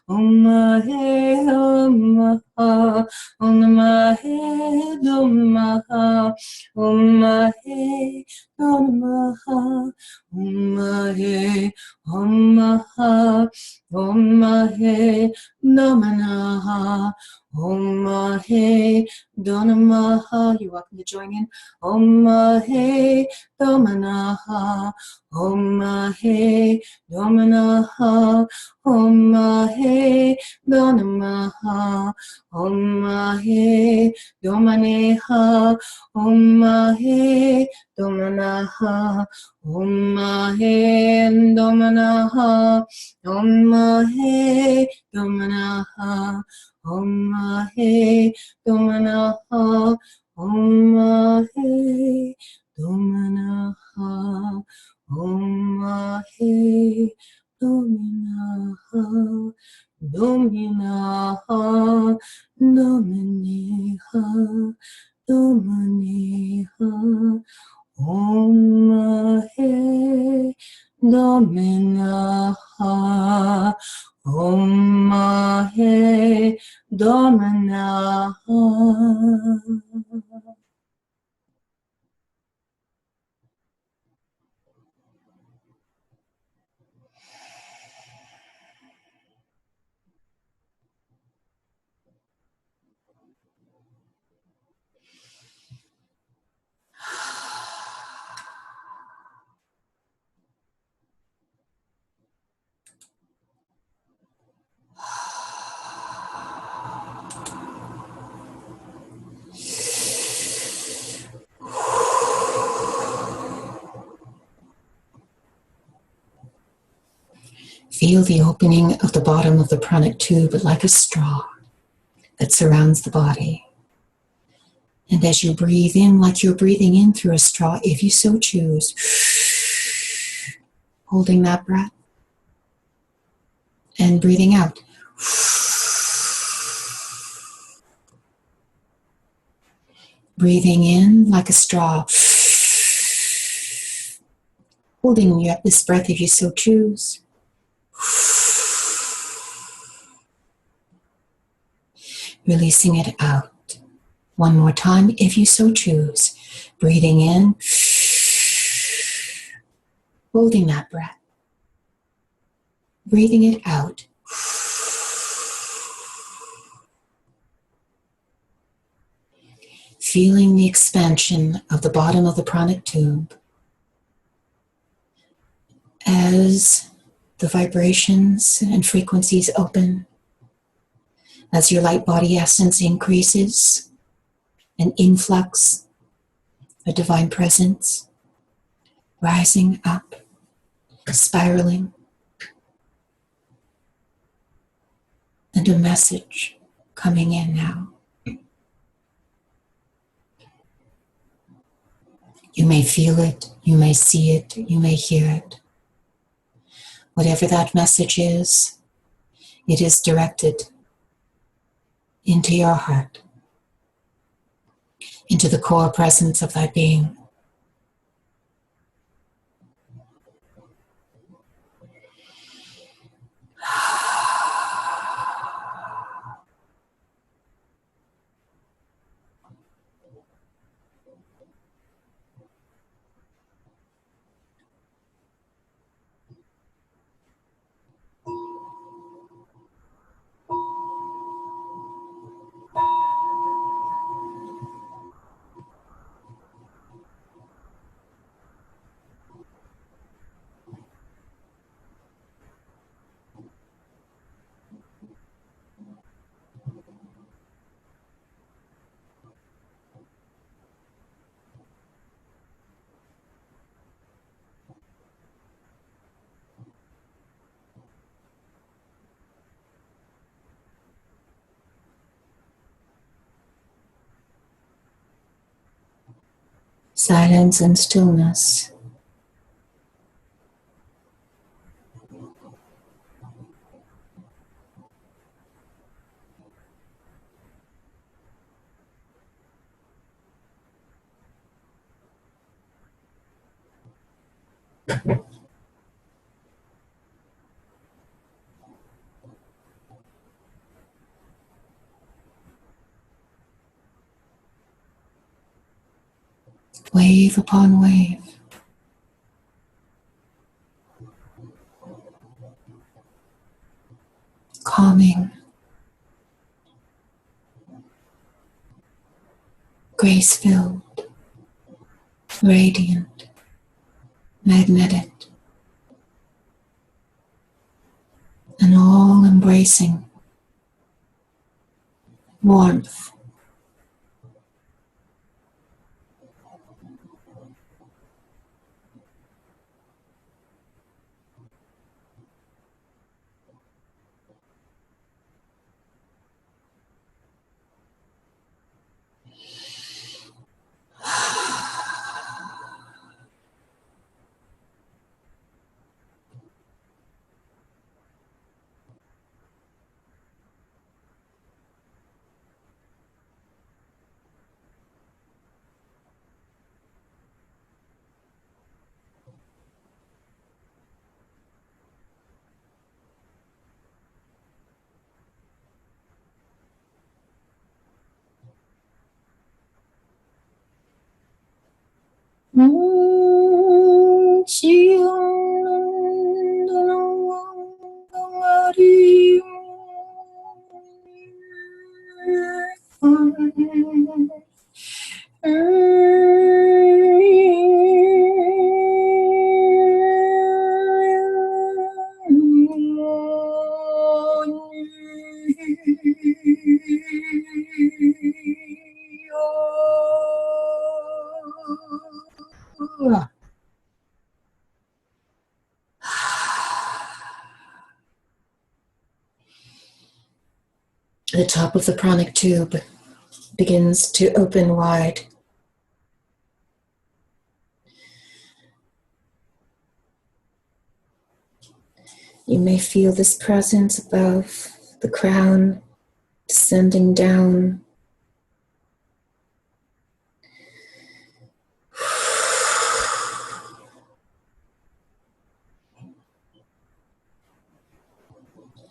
Speaker 1: Umahe Amaha Umahe Domaha Umahe Domaha Umahe Omaha Omahe Namanaha Omahe Donamaha. You're welcome to join in. Omahe Domanaha Omahe Domanaha Omahe Donamaha Omahe Domaneha Omahe Domanaha Omahe Domanaha Omahe Domanaha Omahe Domanaha Omahe Domanaha Omahe Dominaha Dominaha Domineha Domineha Omahe Dominaha Omahe Dominaha. Feel the opening of the bottom of the pranic tube like a straw that surrounds the body. And as you breathe in, like you're breathing in through a straw, if you so choose, holding that breath and breathing out. Breathing in like a straw, holding this breath if you so choose. Releasing it out. One more time, if you so choose. Breathing in, holding that breath. Breathing it out. Feeling the expansion of the bottom of the pranic tube as the vibrations and frequencies open, as your light body essence increases, an influx, a divine presence, rising up, spiraling, and a message coming in now. You may feel it, you may see it, you may hear it. Whatever that message is, it is directed into your heart, into the core presence of thy being. silence and stillness. Wave upon wave. Calming. Grace-filled. Radiant. Magnetic. And all-embracing. Warmth. The top of the pranic tube begins to open wide. You may feel this presence above the crown, descending down.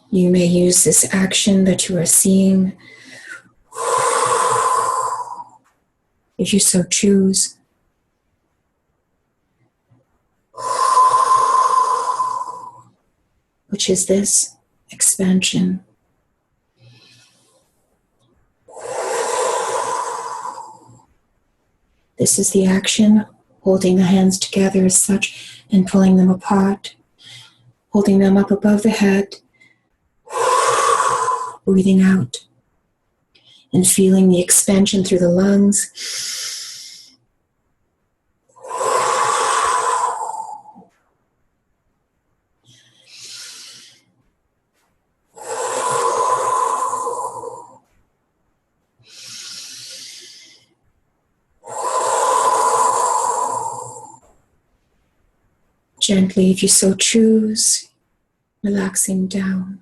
Speaker 1: You may use this action that you are seeing, if you so choose. Which is this expansion. This is the action, holding the hands together as such and pulling them apart, holding them up above the head, breathing out, and feeling the expansion through the lungs. Gently, if you so choose, relaxing down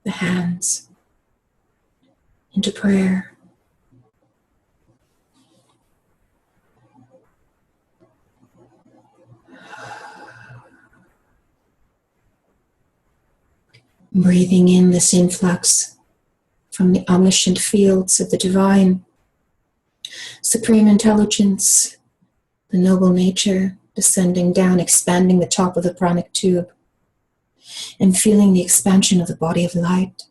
Speaker 1: the hands into prayer. Breathing in this influx from the omniscient fields of the divine, supreme intelligence, the noble nature, descending down, expanding the top of the pranic tube, and feeling the expansion of the body of light.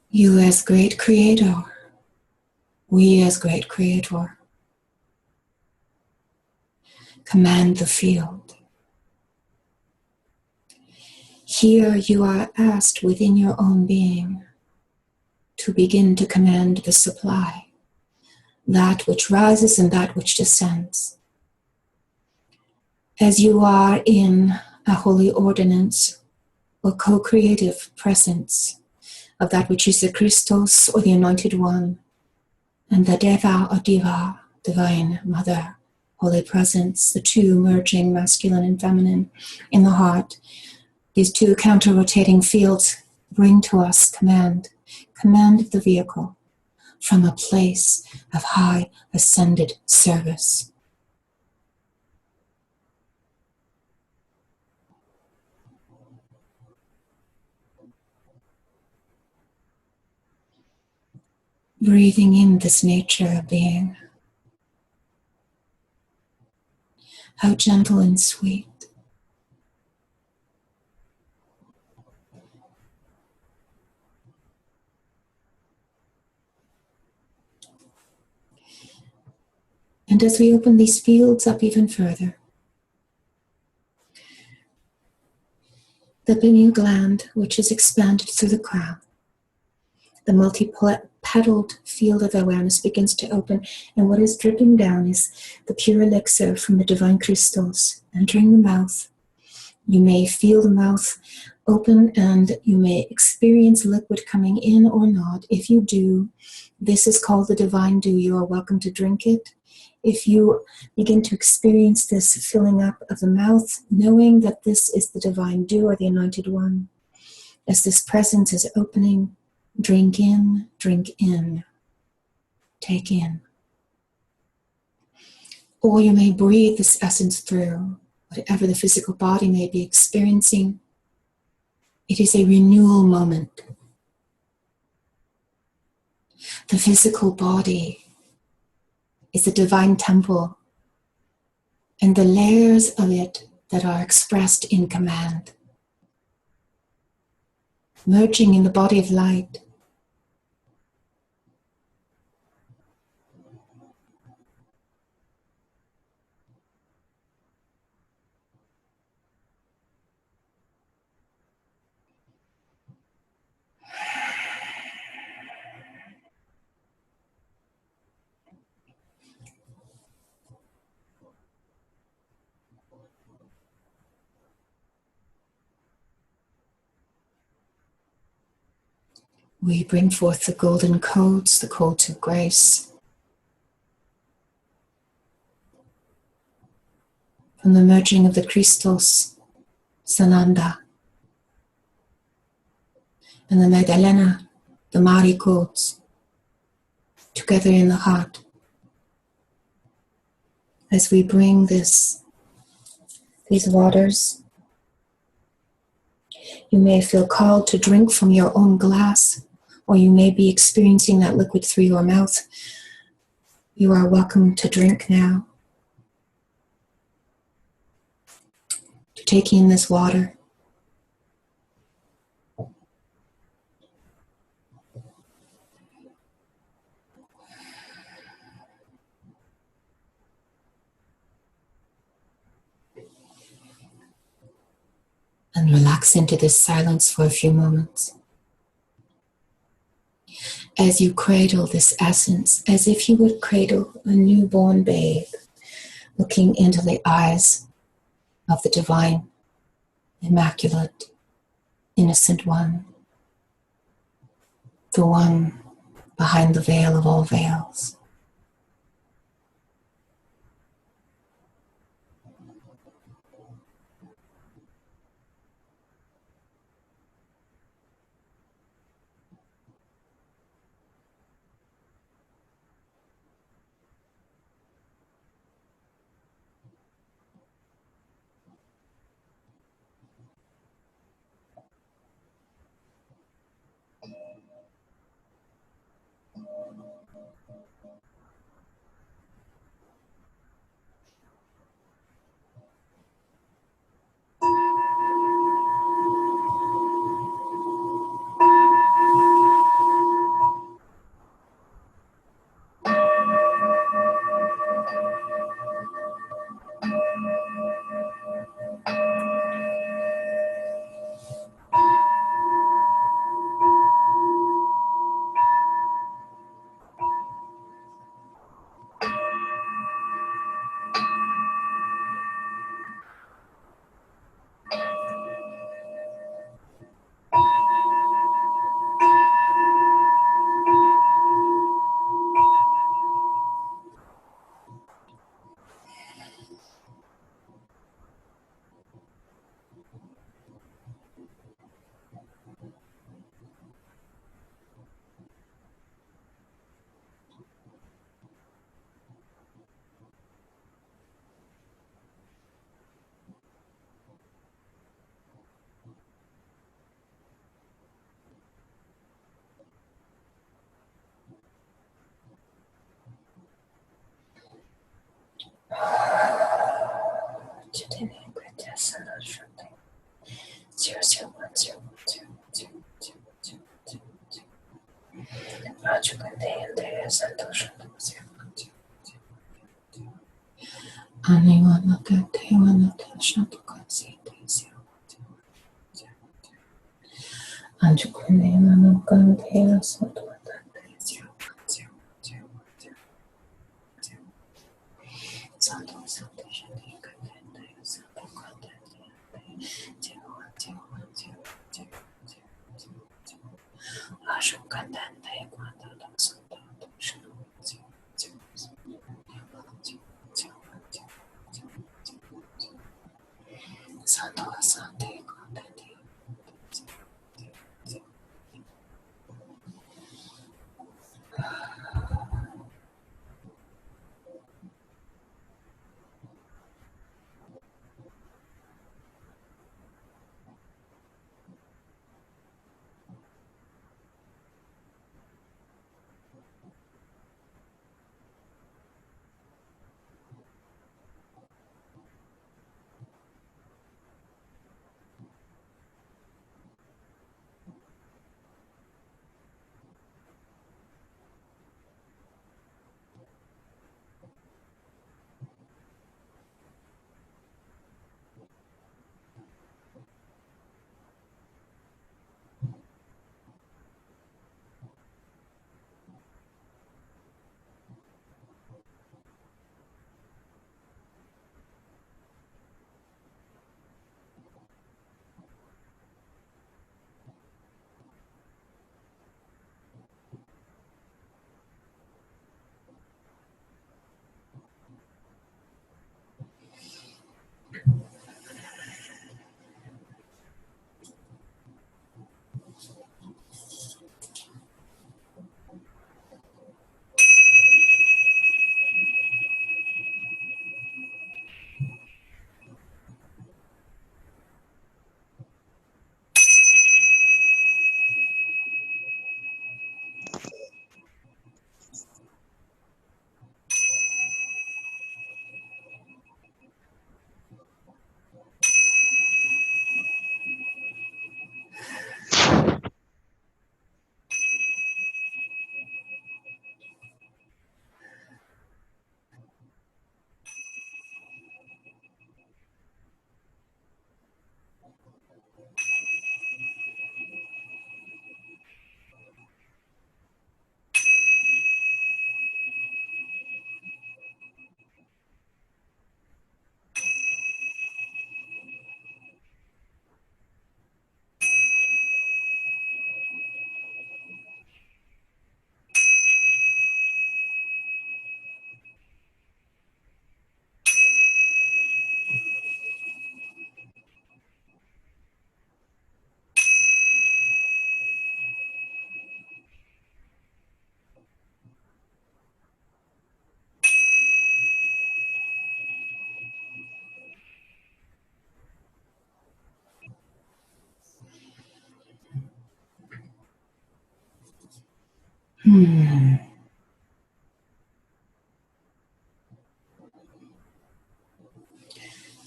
Speaker 1: You as great creator, we as great creator, command the field. Here you are asked within your own being to begin to command the supply, that which rises and that which descends. As you are in a holy ordinance or co-creative presence, of that which is the Christos or the Anointed One, and the Deva or Diva, Divine Mother, Holy Presence, the two merging masculine and feminine in the heart. These two counter-rotating fields bring to us command of the vehicle from a place of high ascended service. Breathing in this nature of being. How gentle and sweet. And as we open these fields up even further, the pineal gland, which is expanded through the crown, the multi-petaled field of awareness begins to open, and what is dripping down is the pure elixir from the divine Christos entering the mouth. You may feel the mouth open and you may experience liquid coming in or not. If you do, this is called the divine dew. You are welcome to drink it. If you begin to experience this filling up of the mouth, knowing that this is the divine dew or the Anointed One, as this presence is opening, drink in, take in. Or you may breathe this essence through whatever the physical body may be experiencing. It is a renewal moment. The physical body is a divine temple, and the layers of it that are expressed in command, merging in the body of light. We bring forth the golden codes, the codes of grace, from the merging of the Christos, Sananda, and the Magdalena, the Mari codes, together in the heart. As we bring these waters, you may feel called to drink from your own glass, or you may be experiencing that liquid through your mouth. You are welcome to drink now, to take in this water. And relax into this silence for a few moments. As you cradle this essence, as if you would cradle a newborn babe, looking into the eyes of the divine, immaculate, innocent one, the one behind the veil of all veils.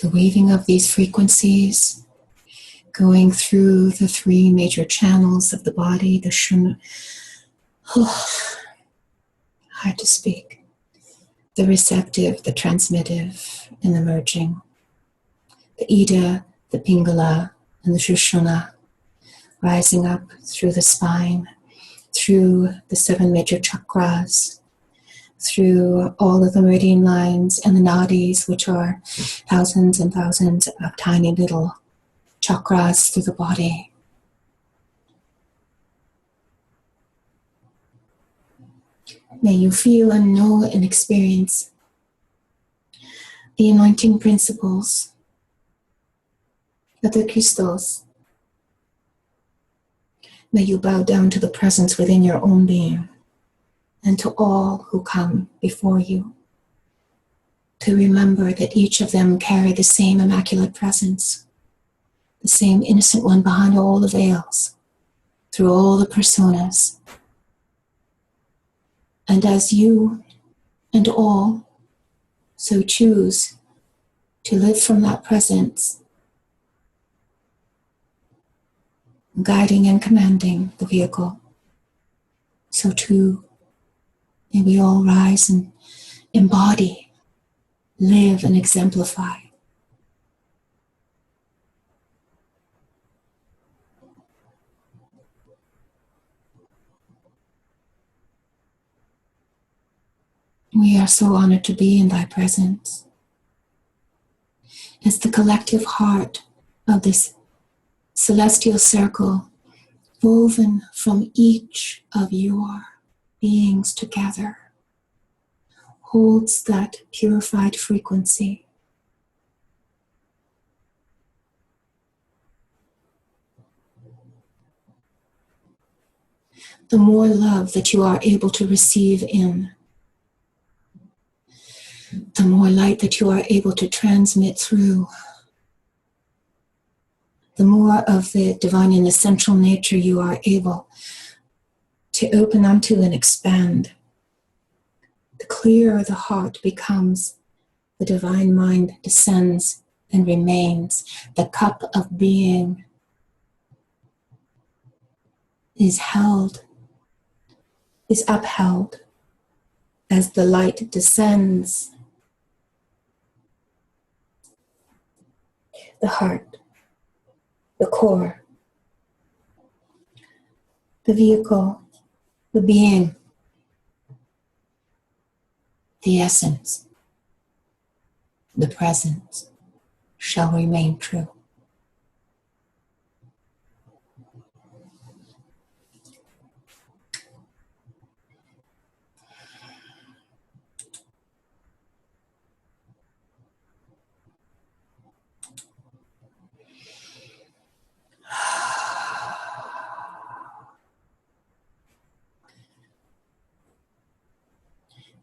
Speaker 1: The weaving of these frequencies going through the three major channels of the body, the shun, hard to speak, the receptive, the transmittive, and the merging, the Ida, the Pingala, and the Shushuna, rising up through the spine, through the seven major chakras, through all of the meridian lines and the nadis, which are thousands and thousands of tiny little chakras through the body. May you feel and know and experience the anointing principles of the Christos. May you bow down to the presence within your own being and to all who come before you, to remember that each of them carry the same immaculate presence, the same innocent one behind all the veils, through all the personas. And as you and all so choose to live from that presence, guiding and commanding the vehicle. So too, may we all rise and embody, live, and exemplify. We are so honored to be in thy presence. As the collective heart of this celestial circle, woven from each of your beings together, holds that purified frequency. The more love that you are able to receive in, the more light that you are able to transmit through, the more of the divine and essential nature you are able to open unto and expand, the clearer the heart becomes, the divine mind descends and remains. The cup of being is held, is upheld as the light descends. The heart, the core, the vehicle, the being, the essence, the presence shall remain true.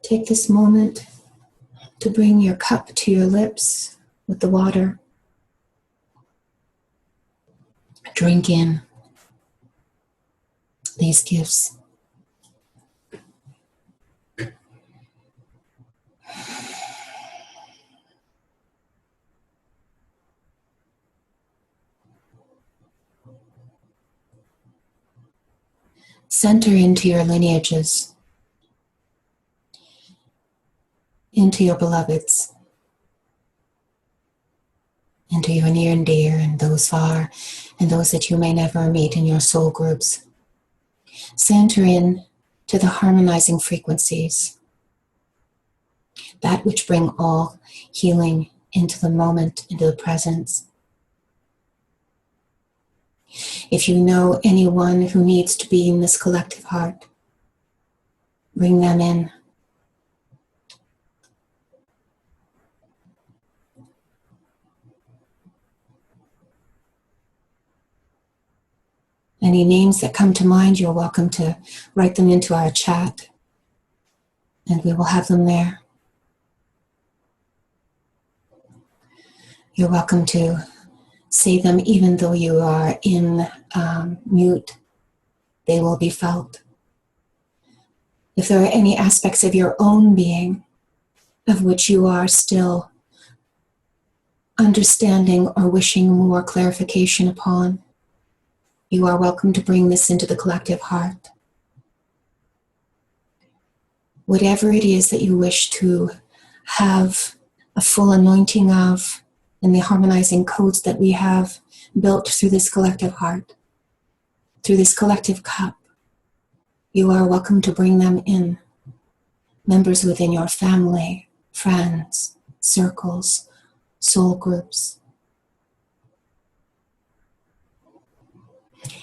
Speaker 1: Take this moment to bring your cup to your lips with the water. Drink in these gifts. Center into your lineages, into your beloveds, into your near and dear and those far and those that you may never meet in your soul groups. Center in to the harmonizing frequencies, that which bring all healing into the moment, into the presence. If you know anyone who needs to be in this collective heart, bring them in. Any names that come to mind, you're welcome to write them into our chat, and we will have them there. You're welcome to say them even though you are in mute. They will be felt. If there are any aspects of your own being of which you are still understanding or wishing more clarification upon, you are welcome to bring this into the collective heart. Whatever it is that you wish to have a full anointing of in the harmonizing codes that we have built through this collective heart, through this collective cup, you are welcome to bring them in. Members within your family, friends, circles, soul groups.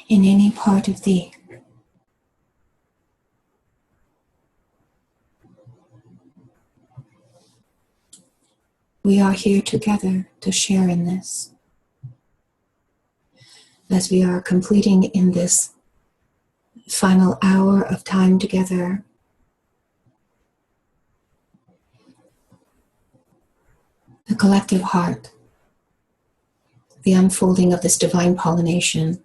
Speaker 1: In any part of thee. We are here together to share in this. As we are completing in this final hour of time together, the collective heart, the unfolding of this divine pollination.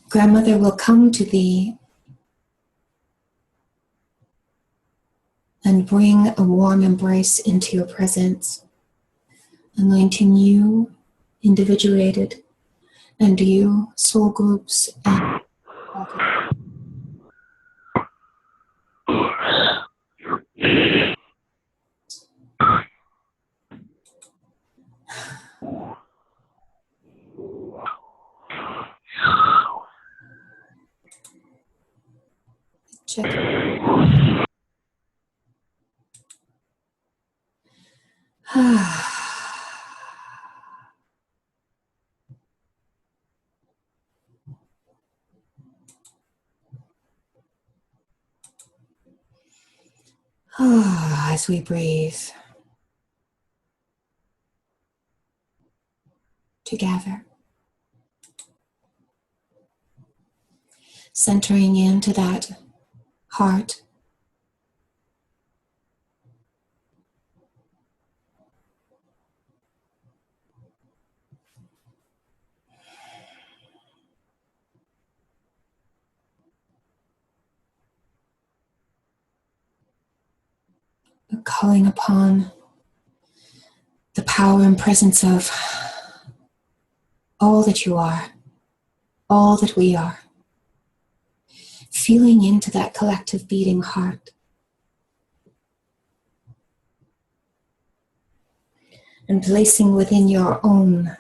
Speaker 1: Grandmother will come to thee and bring a warm embrace into your presence, anointing you, individuated, and you, soul groups, and check. As we breathe together, centering into that heart, calling upon the power and presence of all that you are, all that we are, feeling into that collective beating heart, and placing within your own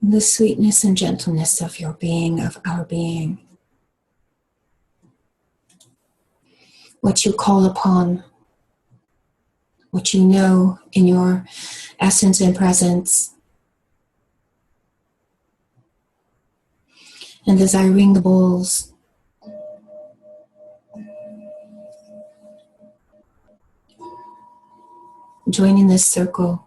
Speaker 1: the sweetness and gentleness of your being, of our being. What you call upon, what you know in your essence and presence. And as I ring the bowls, join in this circle.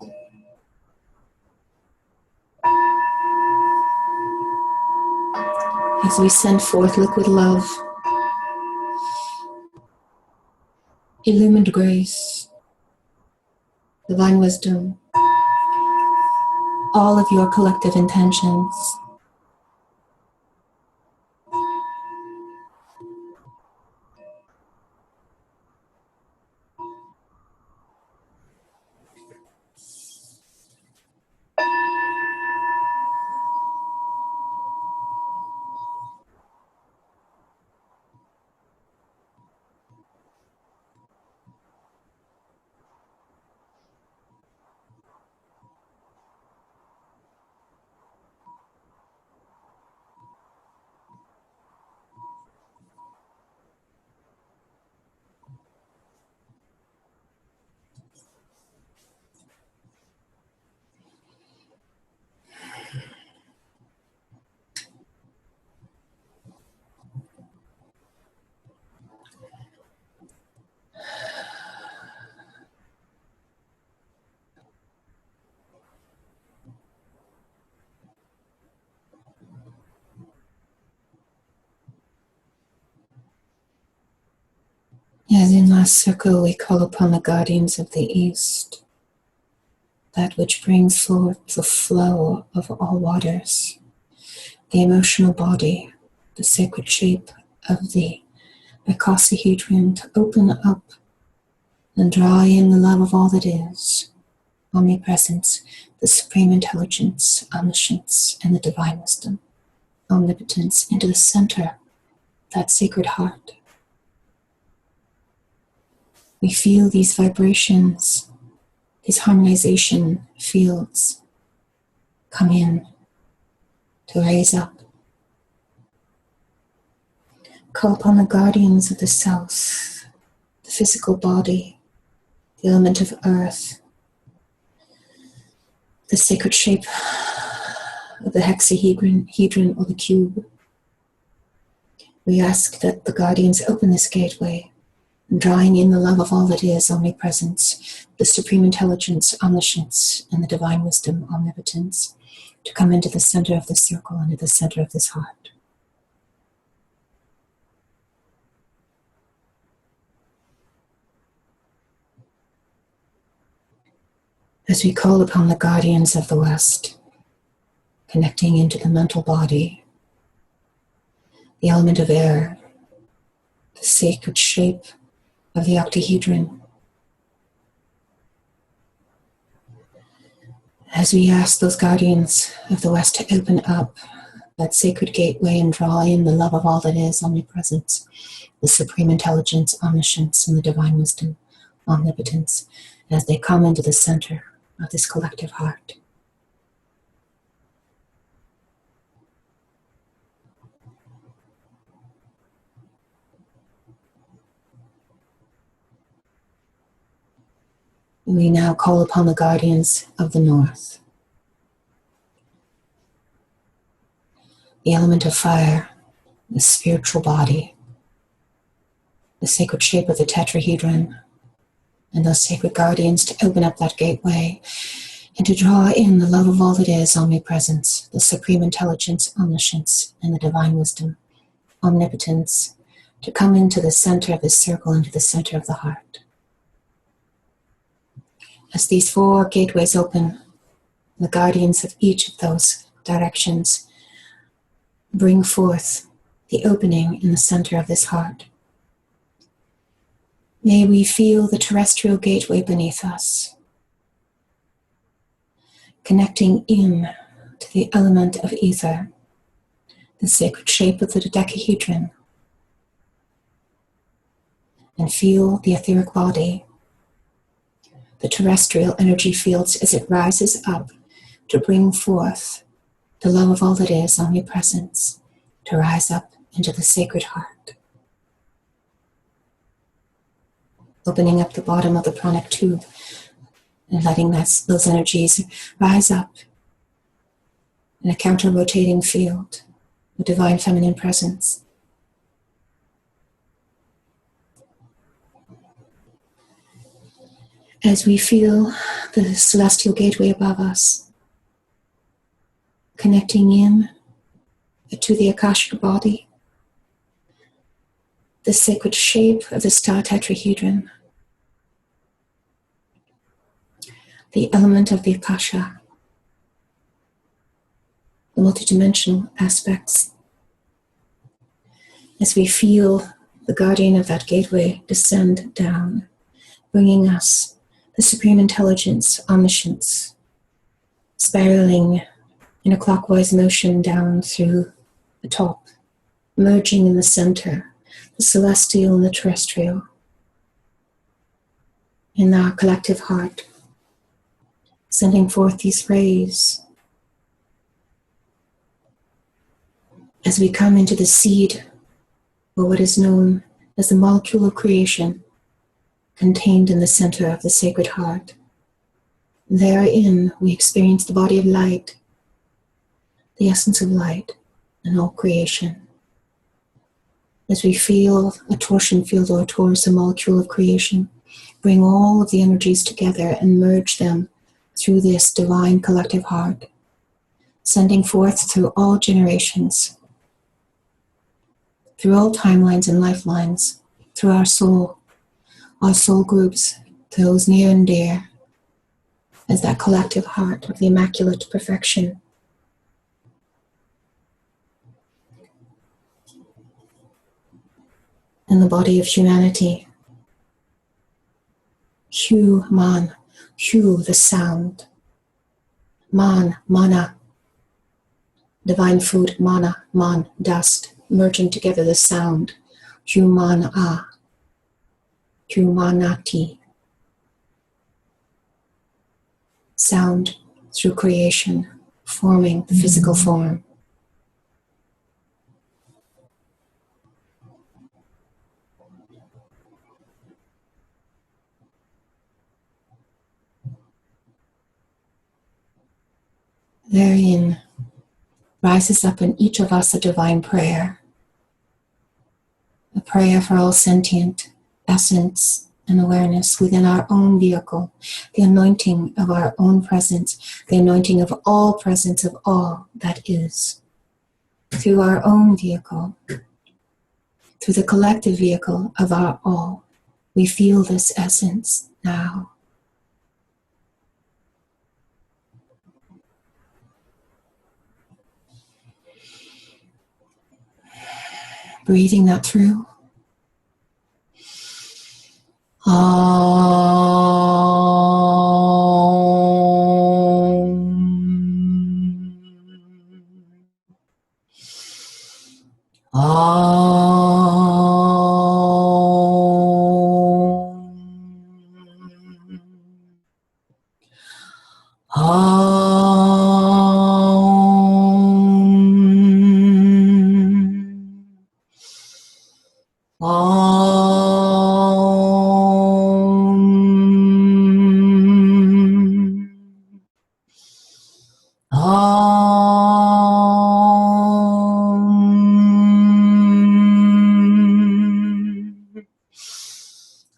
Speaker 1: As we send forth liquid love, illumined grace, divine wisdom, all of your collective intentions. As in last circle, we call upon the guardians of the East, that which brings forth the flow of all waters, the emotional body, the sacred shape of the icosahedron, to open up and draw in the love of all that is, omnipresence, the supreme intelligence, omniscience, and the divine wisdom, omnipotence, into the center, that sacred heart. We feel these vibrations, these harmonization fields come in to raise up. Call upon the guardians of the South, the physical body, the element of earth, the sacred shape of the hexahedron or the cube. We ask that the guardians open this gateway, drawing in the love of all that is, omnipresence, the supreme intelligence, omniscience, and the divine wisdom, omnipotence, to come into the center of this circle, into the center of this heart. As we call upon the guardians of the West, connecting into the mental body, the element of air, the sacred shape of the octahedron, As we ask those guardians of the West to open up that sacred gateway and draw in the love of all that is, omnipresence, the supreme intelligence, omniscience, and the divine wisdom, omnipotence, as they come into the center of this collective heart. We now call upon the guardians of the North. The element of fire, the spiritual body, the sacred shape of the tetrahedron, and those sacred guardians to open up that gateway and to draw in the love of all that is, omnipresence, the supreme intelligence, omniscience, and the divine wisdom, omnipotence, to come into the center of this circle, into the center of the heart. As these 4 gateways open, the guardians of each of those directions bring forth the opening in the center of this heart. May we feel the terrestrial gateway beneath us, connecting in to the element of ether, the sacred shape of the dodecahedron, and feel the etheric body, the terrestrial energy fields as it rises up to bring forth the love of all that is, omnipresence, to rise up into the sacred heart. Opening up the bottom of the pranic tube and letting those energies rise up in a counter-rotating field of divine feminine presence. As we feel the celestial gateway above us, connecting in to the Akashic body, the sacred shape of the star tetrahedron, the element of the Akasha, the multidimensional aspects. As we feel the guardian of that gateway descend down, bringing us the supreme intelligence, omniscience, spiraling in a clockwise motion down through the top, merging in the center, the celestial and the terrestrial, in our collective heart, sending forth these rays as we come into the seed, or what is known as the molecule of creation, contained in the center of the sacred heart. Therein we experience the body of light, the essence of light, and all creation. As we feel a torsion field or a torus, a molecule of creation, bring all of the energies together and merge them through this divine collective heart, sending forth through all generations, through all timelines and lifelines, through our soul groups, those near and dear, as that collective heart of the Immaculate Perfection. In the body of humanity, Hu, Man, Hu, the sound, Man, Mana, divine food, Mana, Man, dust, merging together the sound, Humana, Humanati, sound through creation, forming the physical form. Therein rises up in each of us a divine prayer, a prayer for all sentient essence and awareness within our own vehicle, the anointing of our own presence, the anointing of all presence of all that is, through our own vehicle, through the collective vehicle of our all. We feel this essence now. Breathing that through. Om.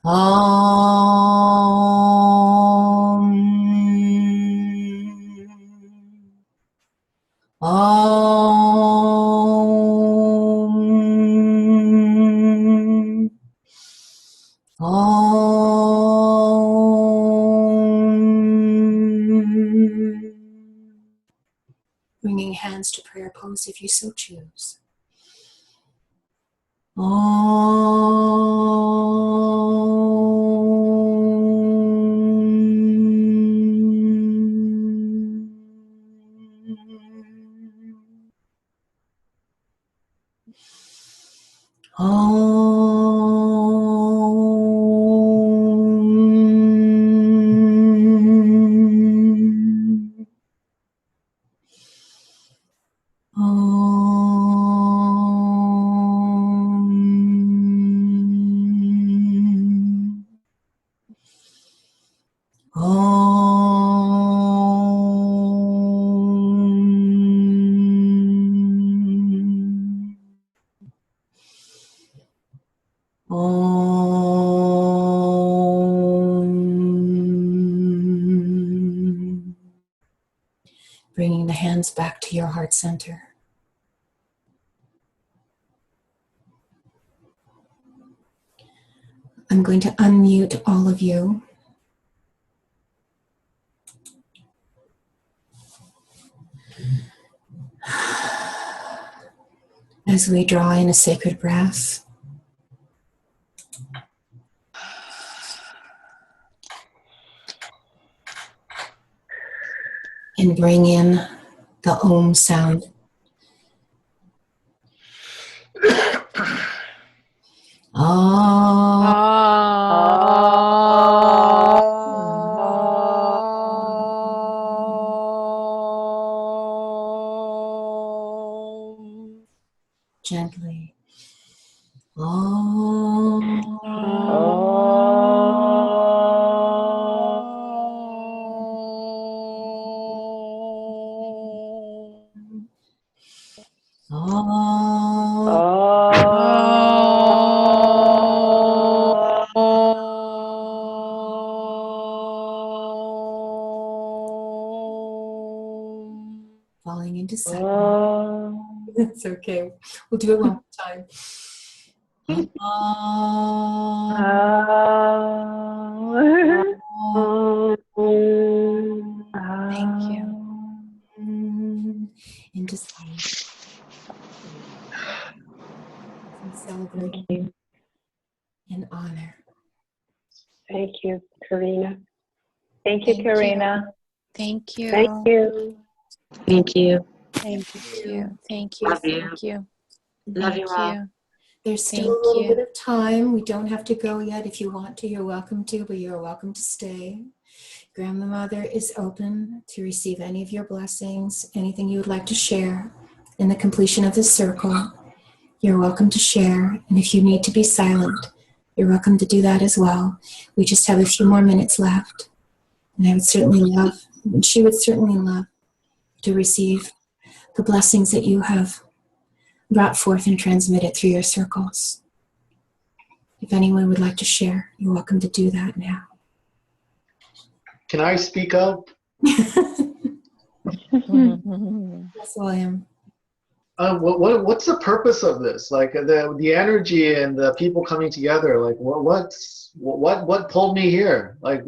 Speaker 1: Bringing hands to prayer pose if you so choose. Bringing the hands back to your heart center. I'm going to unmute all of you. As we draw in a sacred breath. And bring in the Om sound. Gently. Falling into silence. It's okay. We'll do it one more time.
Speaker 11: Thank you.
Speaker 1: Into silence. And celebrate and honor.
Speaker 12: Thank you, Karina.
Speaker 2: Thank you, Karina.
Speaker 11: Thank you.
Speaker 12: Thank you.
Speaker 7: Thank you.
Speaker 11: Thank you. Thank you.
Speaker 7: Love you.
Speaker 11: Thank you.
Speaker 7: Love you all.
Speaker 1: There's still
Speaker 11: Thank
Speaker 1: a little
Speaker 11: you.
Speaker 1: bit of time. We don't have to go yet. If you want to, you're welcome to, but you're welcome to stay. GrandMother is open to receive any of your blessings, anything you would like to share in the completion of this circle. You're welcome to share. And if you need to be silent, you're welcome to do that as well. We just have a few more minutes left. And I would certainly love, and she would certainly love to receive the blessings that you have brought forth and transmitted through your circles. If anyone would like to share, you're welcome to do that now.
Speaker 8: Can I speak up?
Speaker 1: Yes, William.
Speaker 8: What's the purpose of this? Like the energy and the people coming together. Like what pulled me here? Like,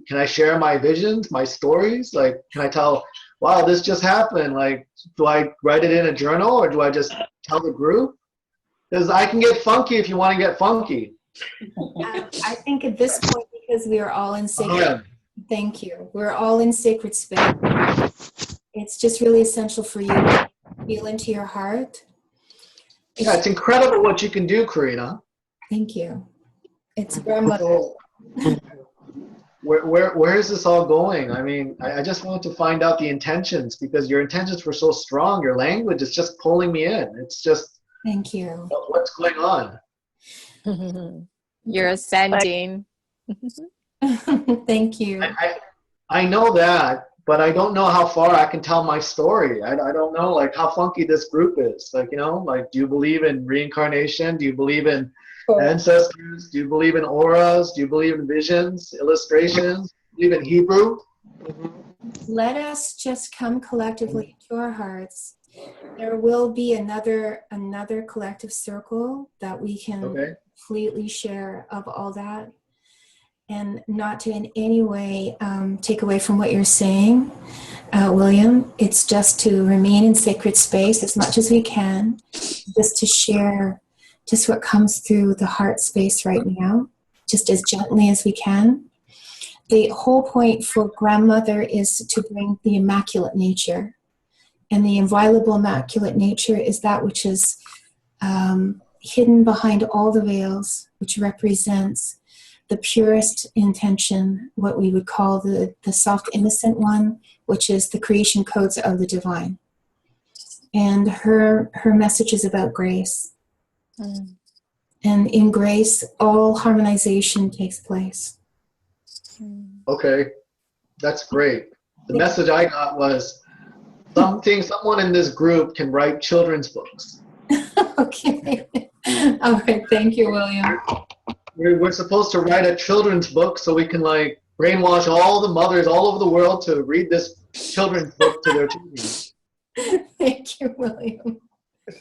Speaker 8: can I share my visions, my stories? Like, can I tell? Wow, this just happened. Like, do I write it in a journal or do I just tell the group? Because I can get funky if you want to get funky.
Speaker 1: I think at this point, because we are all in sacred, thank you. We're all in sacred space. It's just really essential for you to feel into your heart.
Speaker 8: Yeah, it's incredible what you can do, Karina.
Speaker 1: Thank you. It's grandmother.
Speaker 8: Where is this all going? I mean, I just wanted to find out the intentions because your intentions were so strong. Your language is just pulling me in. It's just.
Speaker 1: Thank you.
Speaker 8: What's going on?
Speaker 17: You're ascending.
Speaker 1: Thank you.
Speaker 8: I know that, but I don't know how far I can tell my story. I don't know like how funky this group is. Like, you know, like, do you believe in reincarnation? Do you believe in ancestors? Do you believe in auras? Do you believe in visions, illustrations? Do you believe in Hebrew?
Speaker 1: Let us just come collectively to our hearts. There will be another collective circle that we can completely share of all that, and not to in any way take away from what you're saying, William. It's just to remain in sacred space as much as we can, just to share just what comes through the heart space right now, just as gently as we can. The whole point for grandmother is to bring the immaculate nature. And the inviolable immaculate nature is that which is hidden behind all the veils, which represents the purest intention, what we would call the soft innocent one, which is the creation codes of the divine. And her message is about grace. And in grace, all harmonization takes place.
Speaker 8: Okay, that's great. The message I got was someone in this group can write children's books.
Speaker 1: Okay. All right. Thank you, William.
Speaker 8: We're supposed to write a children's book so we can like brainwash all the mothers all over the world to read this children's book to their children.
Speaker 1: Thank you, William.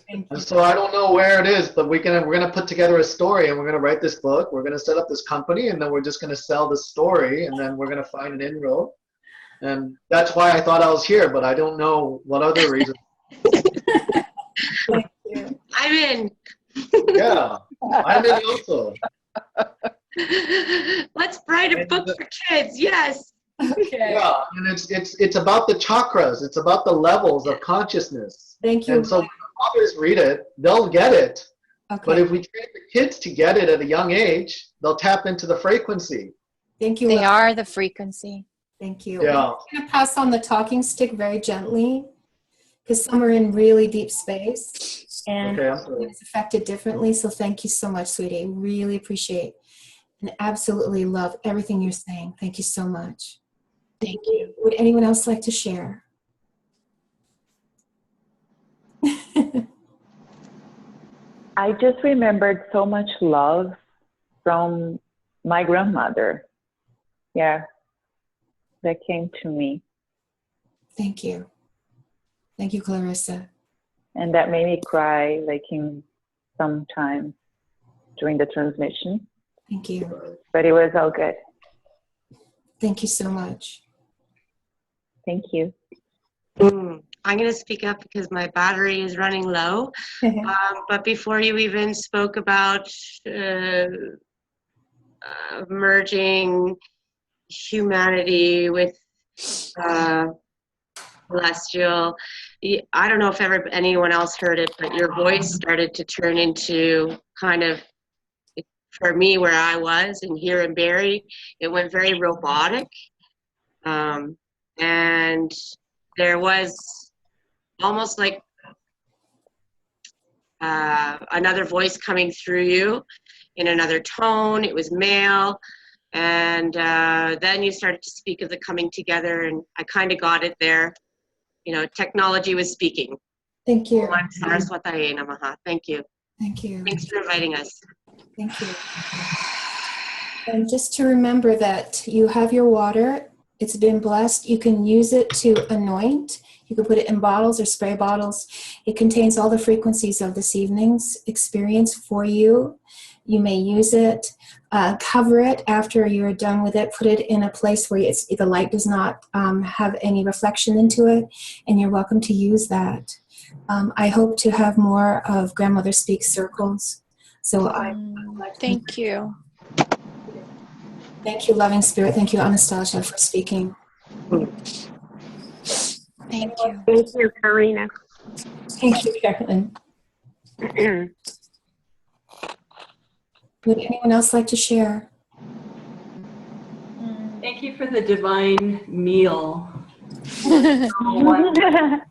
Speaker 1: Thank you.
Speaker 8: And so I don't know where it is, but we're gonna put together a story and we're gonna write this book. We're gonna set up this company and then we're just gonna sell the story and then we're gonna find an inroad. And that's why I thought I was here, but I don't know what other reason.
Speaker 1: Thank you.
Speaker 7: I'm in.
Speaker 8: Yeah, I'm in also.
Speaker 7: Let's write a book for kids. Yes.
Speaker 1: Okay.
Speaker 8: Yeah, and it's about the chakras. It's about the levels of consciousness.
Speaker 1: Thank you.
Speaker 8: And so when the mothers read it, they'll get it.
Speaker 1: Okay.
Speaker 8: But if we train the kids to get it at a young age, they'll tap into the frequency.
Speaker 1: Thank you.
Speaker 17: They are the frequency.
Speaker 1: Thank you.
Speaker 8: Yeah.
Speaker 1: I'm going to pass on the talking stick very gently because some are in really deep space and it's affected differently. So thank you so much, sweetie. Really appreciate and absolutely love everything you're saying. Thank you so much.
Speaker 17: Thank you.
Speaker 1: Would anyone else like to share?
Speaker 2: I just remembered so much love from my grandmother. Yeah, that came to me.
Speaker 1: Thank you. Thank you, Clarissa.
Speaker 2: And that made me cry, like in some time during the transmission.
Speaker 1: Thank you.
Speaker 2: But it was all good.
Speaker 1: Thank you so much.
Speaker 2: Thank you.
Speaker 7: I'm going to speak up because my battery is running low. But before you even spoke about merging humanity with celestial, I don't know if anyone else heard it, but your voice started to turn into kind of, for me where I was and here in Barrie, it went very robotic. And there was almost like another voice coming through you in another tone. It was male. And then you started to speak of the coming together, and I kind of got it there. You know, technology was speaking.
Speaker 1: Thank you.
Speaker 7: Thank you.
Speaker 1: Thank you.
Speaker 7: Thanks for inviting us.
Speaker 1: Thank you. And just to remember that you have your water. It's been blessed. You can use it to anoint. You can put it in bottles or spray bottles. It contains all the frequencies of this evening's experience for you. You may use it, cover it after you're done with it, put it in a place where the light does not have any reflection into it, and you're welcome to use that. I hope to have more of Grandmother Speaks circles. So
Speaker 17: Thank you.
Speaker 1: Thank you, loving spirit. Thank you, Anastasia, for speaking.
Speaker 17: Thank you.
Speaker 12: Thank you, Karina.
Speaker 1: Thank you, Carolyn. Would anyone else like to share?
Speaker 3: Thank you for the divine meal. So wonderful.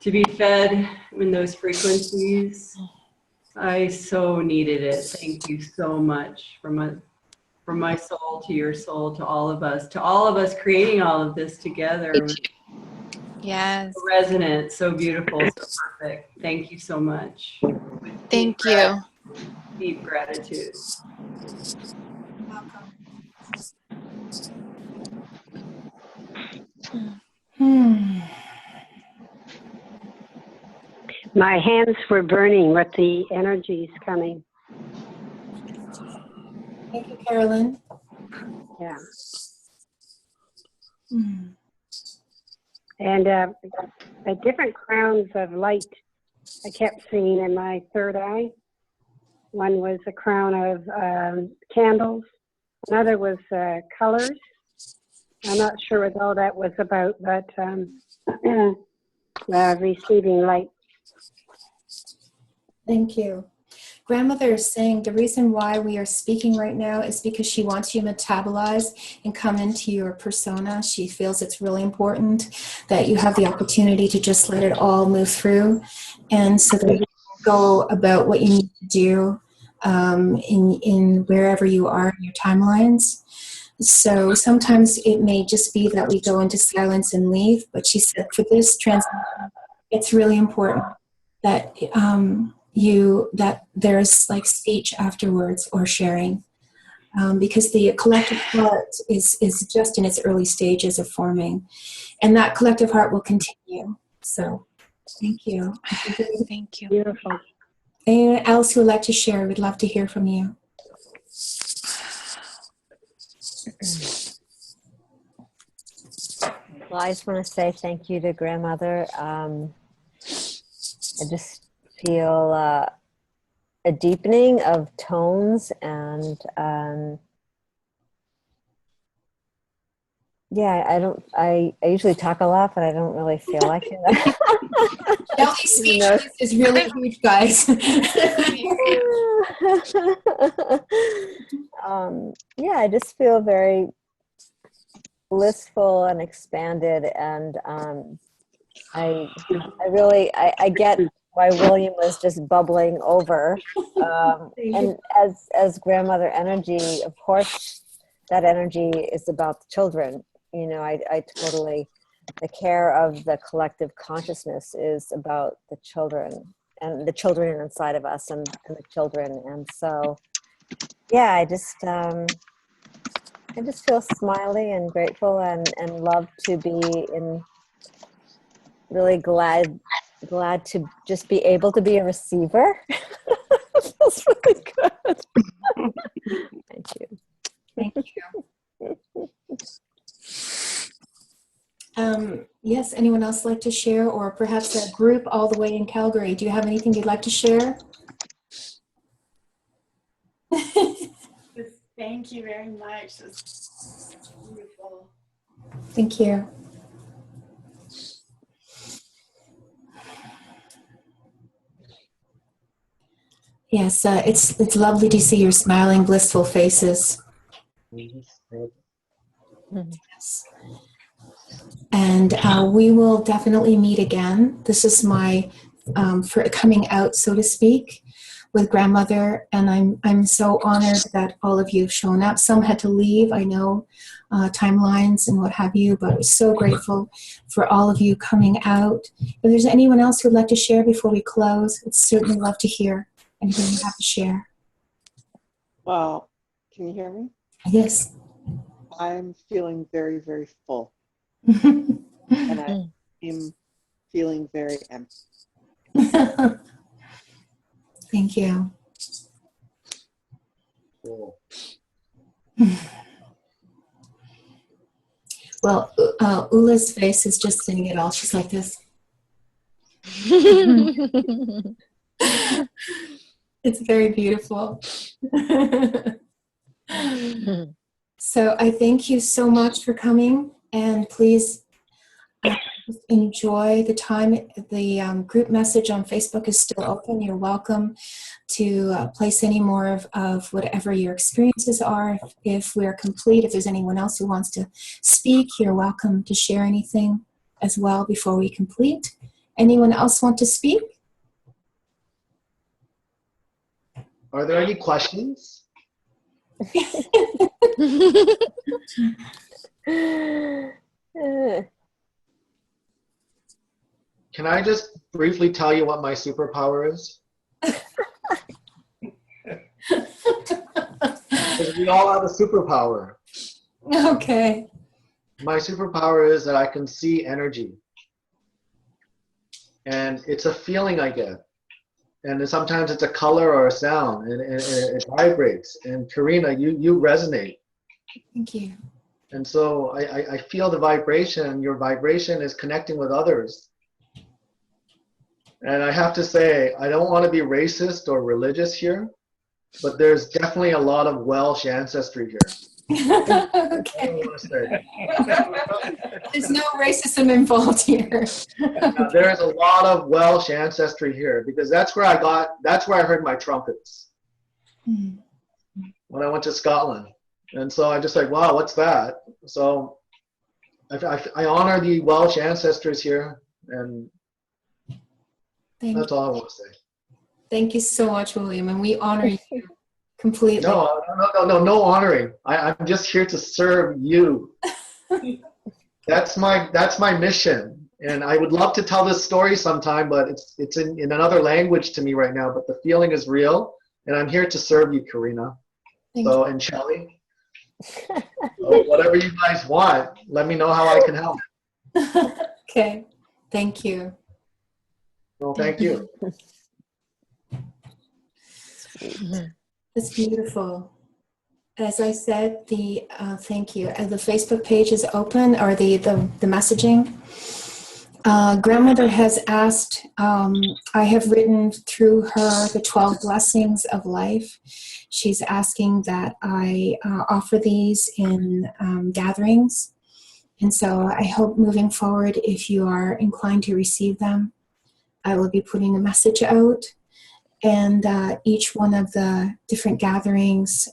Speaker 3: To be fed in those frequencies. I so needed it. Thank you so much from my soul to your soul, to all of us creating all of this together.
Speaker 17: Yes.
Speaker 3: So resonant, so beautiful, so perfect. Thank you so much.
Speaker 17: Thank you.
Speaker 3: Deep gratitude.
Speaker 12: My hands were burning with the energies coming.
Speaker 1: Thank you, Carolyn.
Speaker 12: Yeah.
Speaker 1: Hmm.
Speaker 12: And different crowns of light I kept seeing in my third eye. One was a crown of candles. Another was colors. I'm not sure what all that was about, but receiving light.
Speaker 1: Thank you. Grandmother is saying the reason why we are speaking right now is because she wants you to metabolize and come into your persona. She feels it's really important that you have the opportunity to just let it all move through, and so that you go about what you need to do in wherever you are in your timelines. So sometimes it may just be that we go into silence and leave, but she said for this transition, it's really important that that there's like speech afterwards or sharing, because the collective heart is just in its early stages of forming, and that collective heart will continue. So thank you.
Speaker 17: Thank you.
Speaker 12: Beautiful.
Speaker 1: Anyone else who would like to share, we'd love to hear from you.
Speaker 15: Well, I just want to say thank you to Grandmother. I just feel a deepening of tones, and yeah, I usually talk a lot, but I don't really feel like it.
Speaker 1: Shelly's speech is really huge, guys.
Speaker 15: Yeah, I just feel very blissful and expanded, and I get why William was just bubbling over, and as grandmother energy, of course, that energy is about the children. You know, I totally, the care of the collective consciousness is about the children and the children inside of us, and the children, and so yeah, I just feel smiley and grateful and love to be in, really glad to just be able to be a receiver. It feels really good. Thank you.
Speaker 1: Thank you. Yes, anyone else like to share, or perhaps a group all the way in Calgary? Do you have anything you'd like to share?
Speaker 18: Thank you very much. It's beautiful.
Speaker 1: Thank you. Yes, it's lovely to see your smiling, blissful faces. Yes. And we will definitely meet again. This is my for coming out, so to speak, with Grandmother, and I'm so honored that all of you have shown up. Some had to leave, I know, timelines and what have you, but I'm so grateful for all of you coming out. If there's anyone else who'd like to share before we close, I'd certainly love to hear anything you have to share.
Speaker 10: Well, can you hear me?
Speaker 1: Yes.
Speaker 10: I'm feeling very, very full. And I am feeling very empty.
Speaker 1: Thank you.
Speaker 8: Cool.
Speaker 1: Well, Ula's face is just saying it all. She's like this. It's very beautiful. So I thank you so much for coming, and please enjoy the time. The group message on Facebook is still open. You're welcome to place any more of whatever your experiences are. If we're complete, if there's anyone else who wants to speak, you're welcome to share anything as well before we complete. Anyone else want to speak?
Speaker 8: Are there any questions? Can I just briefly tell you what my superpower is? We all have a superpower.
Speaker 1: Okay.
Speaker 8: My superpower is that I can see energy. And it's a feeling I get. And sometimes it's a color or a sound, and it vibrates. And Karina, you resonate.
Speaker 1: Thank you.
Speaker 8: And so I feel the vibration. Your vibration is connecting with others. And I have to say, I don't want to be racist or religious here, but there's definitely a lot of Welsh ancestry here.
Speaker 1: Okay. There's no racism involved here.
Speaker 8: There is a lot of Welsh ancestry here because that's where I heard my trumpets when I went to Scotland. And so I just like, wow, what's that? So I honor the Welsh ancestors here, and that's all I want to say.
Speaker 1: Thank you so much, William, and we honor you completely.
Speaker 8: No honoring. I'm just here to serve you. That's my mission, and I would love to tell this story sometime, but it's in another language to me right now. But the feeling is real, and I'm here to serve you, Karina. And Shelley. So whatever you guys want, let me know how I can help.
Speaker 1: Okay. Thank you.
Speaker 8: Well, thank you.
Speaker 1: That's beautiful. As I said, thank you. The Facebook page is open, or the messaging. Grandmother has asked, I have written through her the 12 blessings of life. She's asking that I offer these in gatherings. And so I hope moving forward, if you are inclined to receive them, I will be putting a message out. And each one of the different gatherings,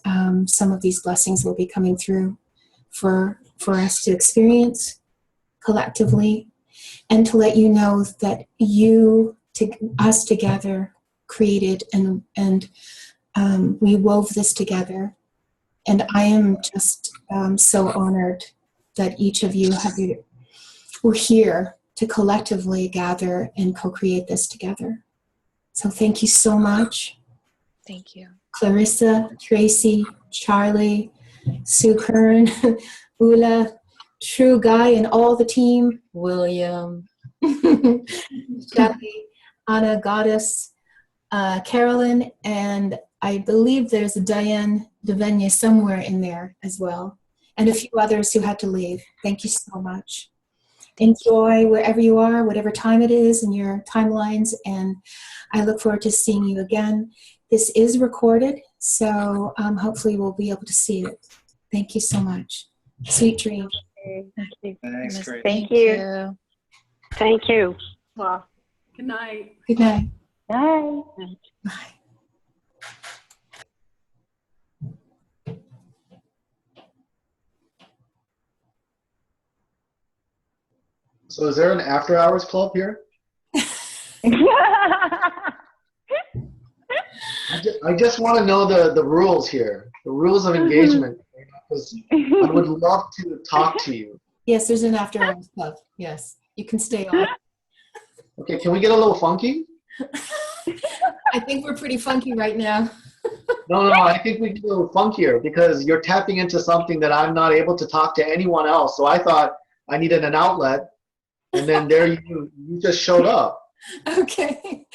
Speaker 1: some of these blessings will be coming through for us to experience collectively, and to let you know that us together created and we wove this together. And I am just so honored that each of you were here to collectively gather and co-create this together. So thank you so much.
Speaker 17: Thank you.
Speaker 1: Clarissa, Tracy, Charlie, Sue Kern, Ula, True Guy, and all the team. William, Shelly, Anna, Goddess, Carolyn, and I believe there's a Diane Devenya somewhere in there as well, and a few others who had to leave. Thank you so much. Enjoy wherever you are, whatever time it is in your timelines, and I look forward to seeing you again. This is recorded, so hopefully we'll be able to see it. Thank you so much. Sweet dreams.
Speaker 9: Thanks, great.
Speaker 14: Thank you.
Speaker 12: Thank you.
Speaker 3: Well, good night.
Speaker 1: Good night.
Speaker 14: Bye.
Speaker 1: Bye.
Speaker 8: So is there an after hours club here? I just want to know the rules here, the rules of engagement, because I would love to talk to you.
Speaker 1: Yes, there's an after hours club. Yes, you can stay on.
Speaker 8: Okay, can we get a little funky?
Speaker 1: I think we're pretty funky right now.
Speaker 8: No, I think we get a little funkier because you're tapping into something that I'm not able to talk to anyone else. So I thought I needed an outlet, and then there you just showed up.
Speaker 1: Okay.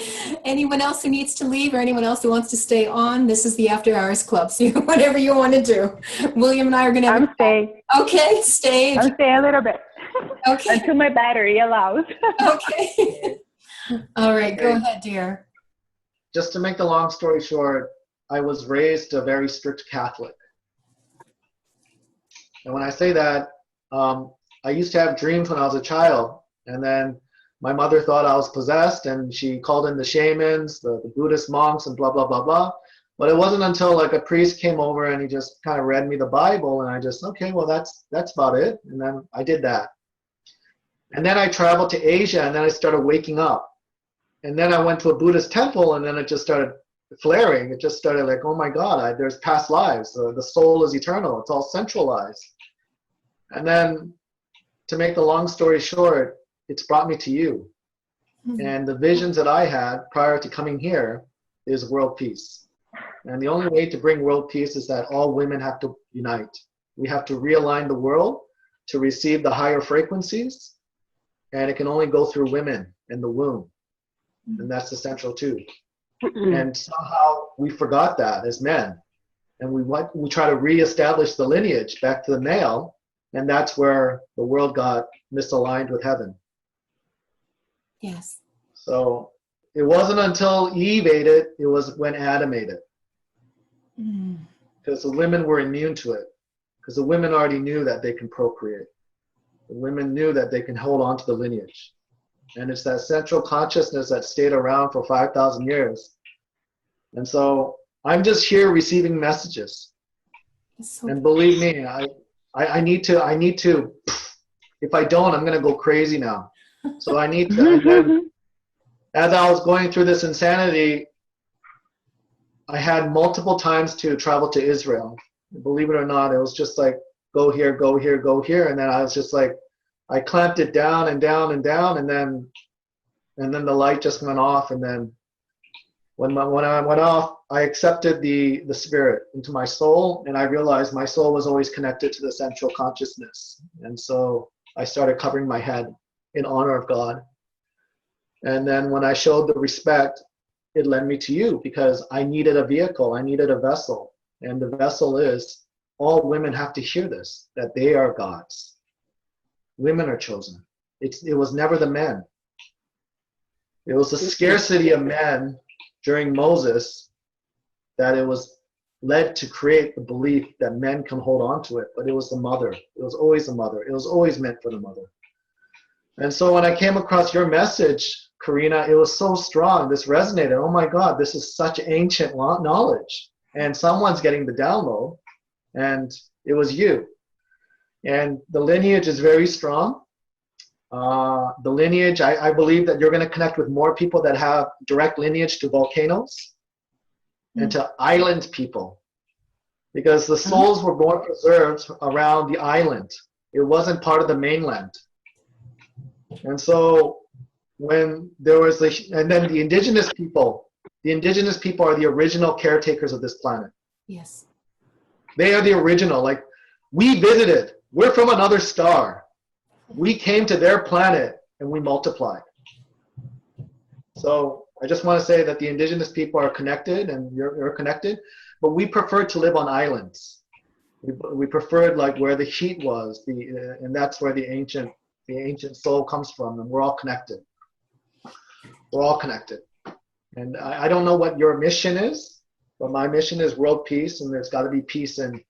Speaker 1: Anyone else who needs to leave or anyone else who wants to stay on, this is the After Hours Club. So whatever you want to do. William and I are going to have
Speaker 14: stay.
Speaker 1: Okay, stay.
Speaker 14: I'll stay a little bit.
Speaker 1: Okay.
Speaker 14: Until my battery allows.
Speaker 1: Okay. All right, go ahead, dear.
Speaker 8: Just to make the long story short, I was raised a very strict Catholic. And when I say that, I used to have dreams when I was a child, and then my mother thought I was possessed, and she called in the shamans, the Buddhist monks, and blah, blah, blah, blah. But it wasn't until like a priest came over and he just kind of read me the Bible, and I just, okay, well, that's about it. And then I did that. And then I traveled to Asia, and then I started waking up. And then I went to a Buddhist temple, and then it just started flaring. It just started like, oh my God, there's past lives. The soul is eternal. It's all centralized. And then, to make the long story short, it's brought me to you. Mm-hmm. And the visions that I had prior to coming here is world peace. And the only way to bring world peace is that all women have to unite. We have to realign the world to receive the higher frequencies, and it can only go through women in the womb. And that's essential too. And somehow we forgot that as men. And we try to reestablish the lineage back to the male, and that's where the world got misaligned with heaven.
Speaker 1: Yes.
Speaker 8: So it wasn't until Eve ate it, it was when Adam ate it. Because the women were immune to it. Because the women already knew that they can procreate. The women knew that they can hold on to the lineage. And it's that central consciousness that stayed around for 5,000 years. And so I'm just here receiving messages. And believe me, I need to, if I don't, I'm going to go crazy now. So I need to, and then, as I was going through this insanity, I had multiple times to travel to Israel. Believe it or not, it was just like, go here, go here, go here. And then I was just like, I clamped it down and down and down, and then the light just went off. And then when I went off, I accepted the spirit into my soul, and I realized my soul was always connected to the central consciousness. And so I started covering my head in honor of God. And then when I showed the respect, it led me to you, because I needed a vehicle, I needed a vessel. And the vessel is, all women have to hear this, that they are gods. Women are chosen. It was never the men. It was the scarcity of men during Moses that it was led to create the belief that men can hold on to it, but it was the mother. It was always the mother. It was always meant for the mother. And so when I came across your message, Karina, it was so strong. This resonated. Oh my God, this is such ancient knowledge. And someone's getting the download, and it was you. And the lineage is very strong. The lineage, I believe that you're going to connect with more people that have direct lineage to volcanoes and to island people, because the souls were more preserved around the island. It wasn't part of the mainland. And so when there was and then the indigenous people are the original caretakers of this planet.
Speaker 1: Yes.
Speaker 8: They are the original. Like, we visited. We're from another star. We came to their planet and we multiplied. So I just want to say that the indigenous people are connected, and you're connected, but we preferred to live on islands. We preferred like where the heat was, and that's where the ancient soul comes from, and we're all connected. We're all connected. And I don't know what your mission is, but my mission is world peace, and there's got to be peace in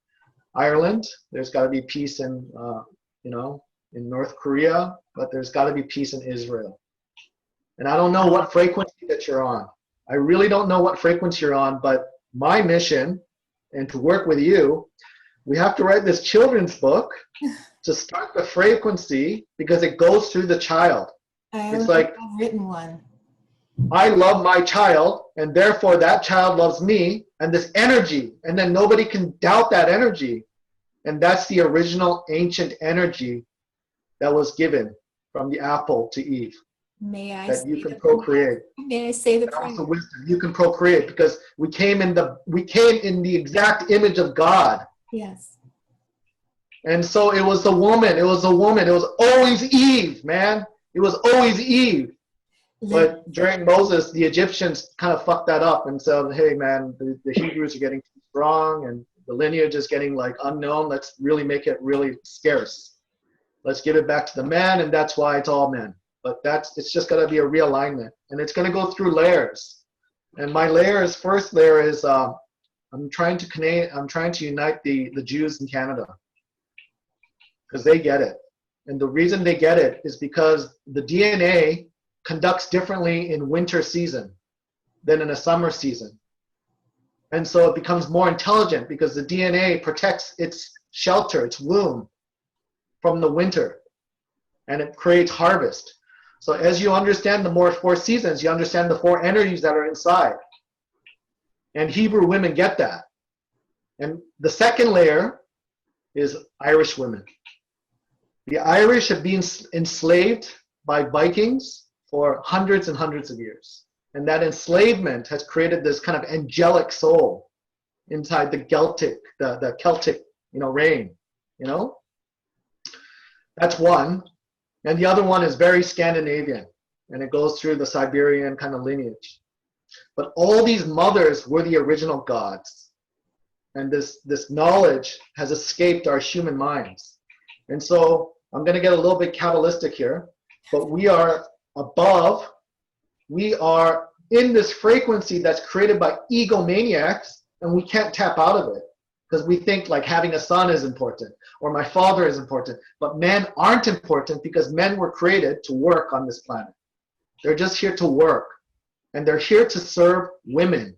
Speaker 8: Ireland. There's got to be peace in, in North Korea, but there's got to be peace in Israel. And I don't know what frequency that you're on. I really don't know what frequency you're on, but my mission, and to work with you, we have to write this children's book to start the frequency, because it goes through the child. It's like,
Speaker 1: I've written one.
Speaker 8: I love my child, and therefore that child loves me, and this energy, and then nobody can doubt that energy. And that's the original ancient energy that was given from the apple to Eve.
Speaker 1: May I
Speaker 8: that
Speaker 1: say
Speaker 8: you can procreate.
Speaker 1: May I say the prayer?
Speaker 8: Also wisdom. You can procreate, because we came in the exact image of God.
Speaker 1: Yes.
Speaker 8: And so it was the woman. It was always Eve, man. It was always Eve. But during Moses, the Egyptians kind of fucked that up and said, hey, man, the Hebrews are getting too strong, and the lineage is getting like unknown. Let's really make it really scarce. Let's give it back to the men, and that's why it's all men. But it's just got to be a realignment, and it's going to go through layers. And my first layer is I'm trying to unite the Jews in Canada, because they get it. And the reason they get it is because the DNA conducts differently in winter season than in a summer season. And so it becomes more intelligent, because the DNA protects its shelter, its womb, from the winter, and it creates harvest. So as you understand the four seasons, you understand the four energies that are inside. And Hebrew women get that. And the second layer is Irish women. The Irish have been enslaved by Vikings for hundreds and hundreds of years. And that enslavement has created this kind of angelic soul. inside the Celtic, rain, That's one. And the other one is very Scandinavian, and it goes through the Siberian kind of lineage. But all these mothers were the original gods. And this knowledge has escaped our human minds. And so I'm going to get a little bit Kabbalistic here, but we are above, we are in this frequency that's created by egomaniacs, and we can't tap out of it because we think like having a son is important or my father is important. But men aren't important because men were created to work on this planet. They're just here to work, and they're here to serve women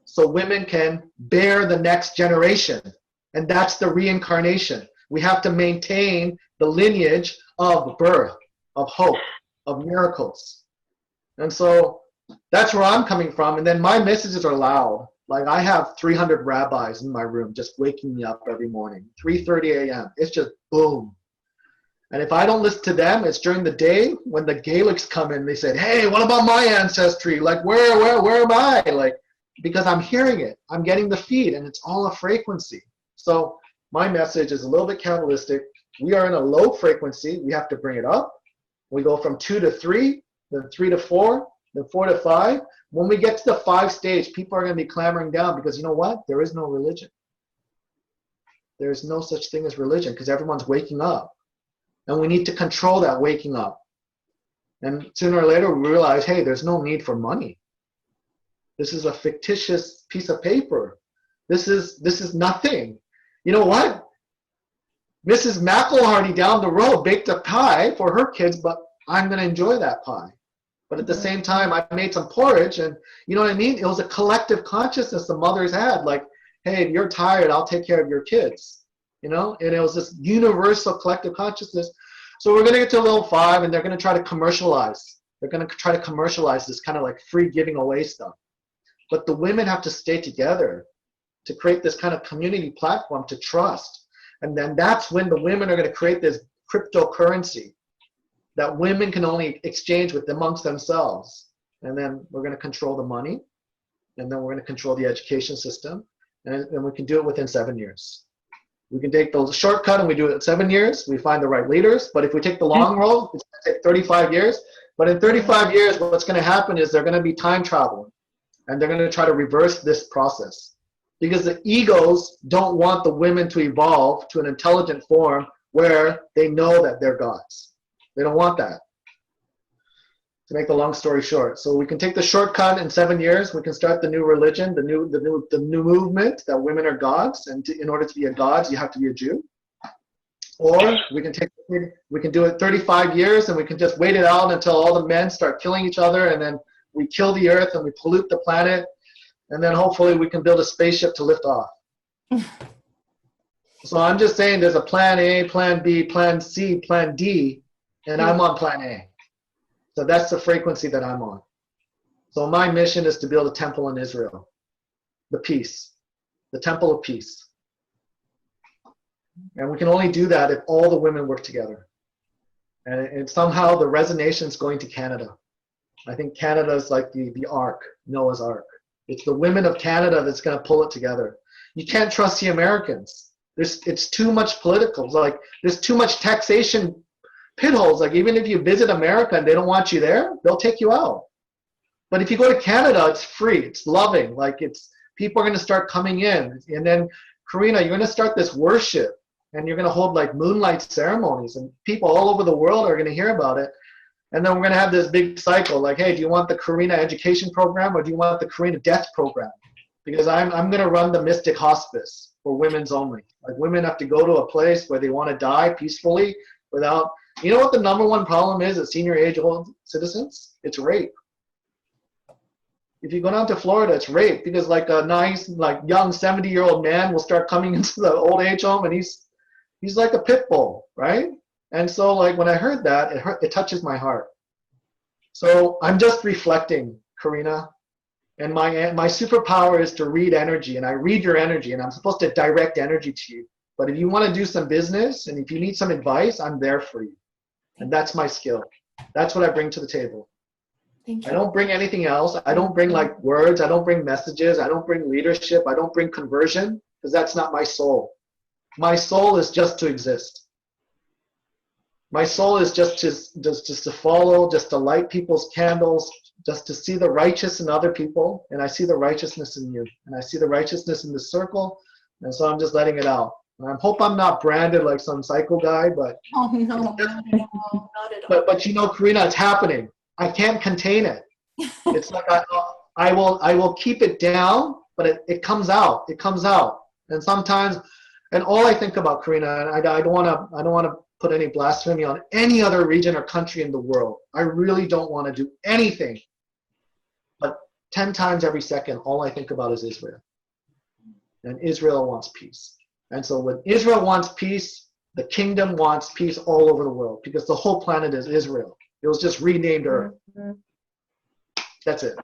Speaker 8: so women can bear the next generation. And that's the reincarnation. We have to maintain the lineage of birth, of hope, of miracles. And so that's where I'm coming from. And then my messages are loud. Like I have 300 rabbis in my room just waking me up every morning, 3:30 a.m. It's just boom. And if I don't listen to them, it's during the day when the Gaelics come in. They say, hey, what about my ancestry? Like, where am I? Like, because I'm hearing it. I'm getting the feed, and it's all a frequency. So my message is a little bit Kabbalistic. We are in a low frequency. We have to bring it up. We go from 2 to 3, then 3 to 4, then 4 to 5. When we get to the 5 stage, people are going to be clamoring down because you know what? There is no religion. There is no such thing as religion because everyone's waking up. And we need to control that waking up. And sooner or later, we realize, hey, there's no need for money. This is a fictitious piece of paper. This is nothing. You know what? Mrs. McElhardy down the road baked a pie for her kids, but I'm going to enjoy that pie. But at the same time, I made some porridge, and you know what I mean? It was a collective consciousness the mothers had, like, hey, if you're tired, I'll take care of your kids. And it was this universal collective consciousness. So we're going to get to level 5, and they're going to try to commercialize. They're going to try to commercialize this kind of like free giving away stuff. But the women have to stay together to create this kind of community platform to trust. And then that's when the women are going to create this cryptocurrency that women can only exchange with amongst themselves. And then we're going to control the money, and then we're going to control the education system, and we can do it within 7 years. We can take the shortcut and we do it in 7 years. We find the right leaders. But if we take the long road, it's going to take 35 years. But in 35 years, what's going to happen is they're going to be time traveling. And they're going to try to reverse this process. Because the egos don't want the women to evolve to an intelligent form where they know that they're gods. They don't want that. To make the long story short. So we can take the shortcut in 7 years. We can start the new religion, the new movement that women are gods, and in order to be a god, you have to be a Jew. Or we can do it 35 years, and we can just wait it out until all the men start killing each other, and then we kill the earth and we pollute the planet, and then hopefully we can build a spaceship to lift off. So I'm just saying there's a plan A, plan B, plan C, plan D, and I'm on plan A. So that's the frequency that I'm on. So my mission is to build a temple in Israel. The peace. The temple of peace. And we can only do that if all the women work together. And somehow the resonation is going to Canada. I think Canada is like the ark, Noah's ark. It's the women of Canada that's going to pull it together. You can't trust the Americans. It's too much political. Like there's too much taxation pit holes. Like even if you visit America and they don't want you there, they'll take you out. But if you go to Canada, it's free. It's loving. Like people are going to start coming in. And then Karina, you're going to start this worship, and you're going to hold like moonlight ceremonies, and people all over the world are going to hear about it. And then we're going to have this big cycle. Like, hey, do you want the Karina education program, or do you want the Karina death program? Because I'm going to run the mystic hospice for women's only. Like women have to go to a place where they want to die peacefully without. You know what the number one problem is at senior age old citizens? It's rape. If you go down to Florida, it's rape, because like a nice, like young 70-year-old man will start coming into the old age home, and he's like a pit bull, right? And so like when I heard that, it touches my heart. So I'm just reflecting, Karina, and my superpower is to read energy, and I read your energy, and I'm supposed to direct energy to you. But if you want to do some business, and if you need some advice, I'm there for you. And that's my skill. That's what I bring to the table.
Speaker 1: Thank you.
Speaker 8: I don't bring anything else. I don't bring like words. I don't bring messages. I don't bring leadership. I don't bring conversion, because that's not my soul. My soul is just to exist. My soul is just to follow, just to light people's candles, just to see the righteous in other people. And I see the righteousness in you. And I see the righteousness in the circle. And so I'm just letting it out. And I hope I'm not branded like some psycho guy, but
Speaker 1: Oh, no, not at all.
Speaker 8: but you know, Karina, it's happening. I can't contain it. It's like I will keep it down, but it comes out. It comes out. And sometimes, and all I think about, Karina, and I don't want to put any blasphemy on any other region or country in the world. I really don't want to do anything. But 10 times every second, all I think about is Israel. And Israel wants peace. And so when Israel wants peace, the kingdom wants peace all over the world, because the whole planet is Israel. It was just renamed Earth. That's it.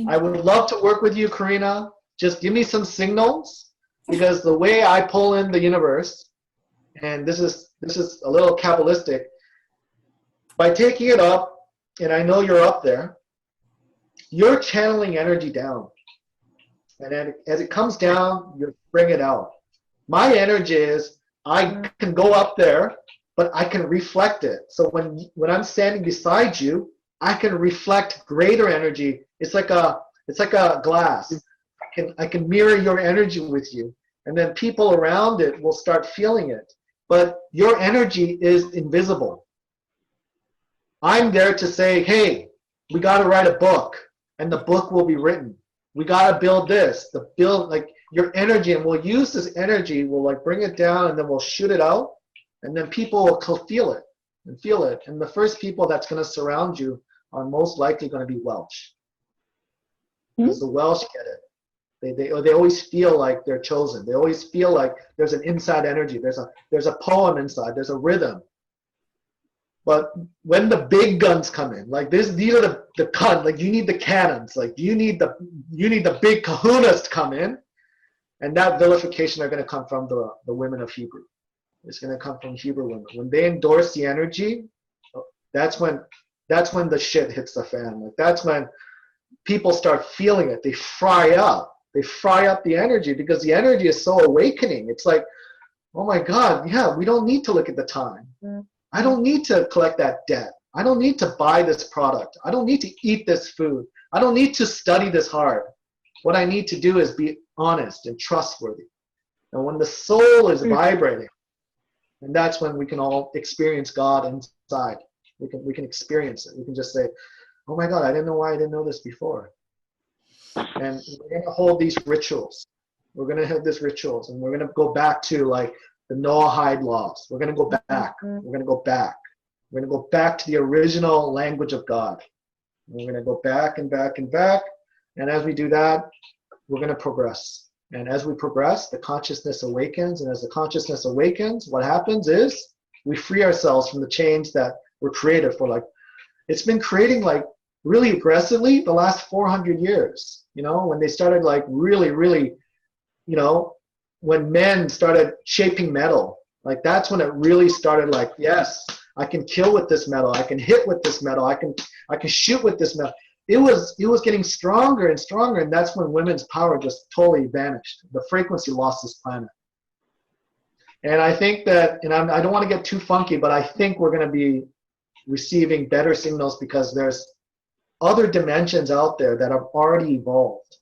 Speaker 8: I would love to work with you, Karina. Just give me some signals, because the way I pull in the universe, and this is a little Kabbalistic, by taking it up, and I know you're up there, you're channeling energy down. And then as it comes down, you bring it out. My energy is, I can go up there, but I can reflect it. So when I'm standing beside you, I can reflect greater energy. It's like a glass. I can mirror your energy with you, and then people around it will start feeling it. But your energy is invisible. I'm there to say, hey, we got to write a book, and the book will be written. We got to build this. Like your energy, and we'll use this energy. We'll like bring it down, and then we'll shoot it out, and then people will feel it and feel it. And the first people that's going to surround you are most likely going to be Welsh, because the Welsh get it. They always feel like they're chosen. They always feel like there's an inside energy. There's a poem inside. There's a rhythm. But when the big guns come in, like this, these are like you need the cannons. Like you need the big kahunas to come in, and that vilification are going to come from the women of Hebrew. It's going to come from Hebrew women. When they endorse the energy, that's when the shit hits the fan. Like that's when people start feeling it. They fry up. They fry up the energy, because the energy is so awakening. It's like, oh my God, yeah, we don't need to look at the time. I don't need to collect that debt. I don't need to buy this product. I don't need to eat this food. I don't need to study this hard. What I need to do is be honest and trustworthy. And when the soul is vibrating, and that's when we can all experience God inside. We can experience it. We can just say, oh my God, I didn't know why I didn't know this before. And we're going to hold these rituals. We're going to have these rituals, and we're going to go back to like the Noahide laws. We're going to go back. We're going to go back. We're going to go back to the original language of God. And we're going to go back and back and back. And as we do that, we're going to progress. And as we progress, the consciousness awakens. And as the consciousness awakens, what happens is we free ourselves from the chains that were created for like, it's been creating like really aggressively the last 400 years. You know, when they started like really, really, you know, when men started shaping metal, like that's when it really started like, yes, I can kill with this metal. I can hit with this metal. I can shoot with this metal. It was getting stronger and stronger, and that's when women's power just totally vanished. The frequency lost this planet. And I think that, and I don't want to get too funky, but I think we're going to be receiving better signals, because there's other dimensions out there that have already evolved.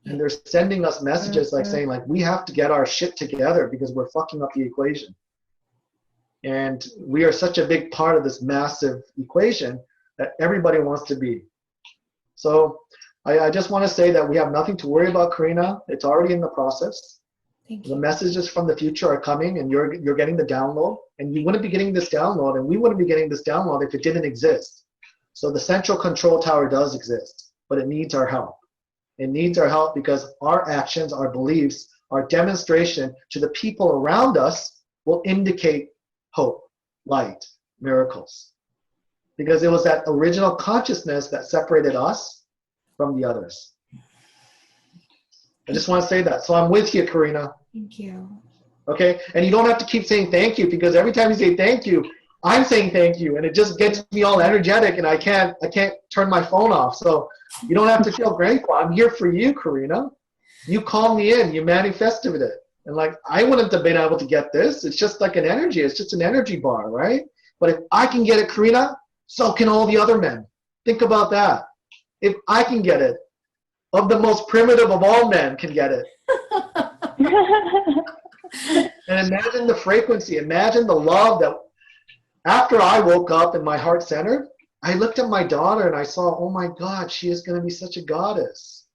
Speaker 8: And they're sending us messages like saying, like, we have to get our shit together because we're fucking up the equation. And we are such a big part of this massive equation that everybody wants to be. So I just want to say that we have nothing to worry about, Karina. It's already in the process. The messages from the future are coming, and you're getting the download. And you wouldn't be getting this download, and we wouldn't be getting this download if it didn't exist. So the central control tower does exist, but it needs our help. It needs our help because our actions, our beliefs, our demonstration to the people around us will indicate hope, light, miracles. Because it was that original consciousness that separated us from the others. I just want to say that. So I'm with you, Karina.
Speaker 1: Thank you.
Speaker 8: Okay? And you don't have to keep saying thank you, because every time you say thank you, I'm saying thank you, and it just gets me all energetic, and I can't turn my phone off. So you don't have to feel grateful. I'm here for you, Karina. You called me in. You manifested it. And like, I wouldn't have been able to get this. It's just like an energy. It's just an energy bar, right? But if I can get it, Karina, so can all the other men. Think about that. If I can get it, of the most primitive of all men can get it. And imagine the frequency. Imagine the love that after I woke up in my heart center, I looked at my daughter and I saw, oh my God, she is going to be such a goddess.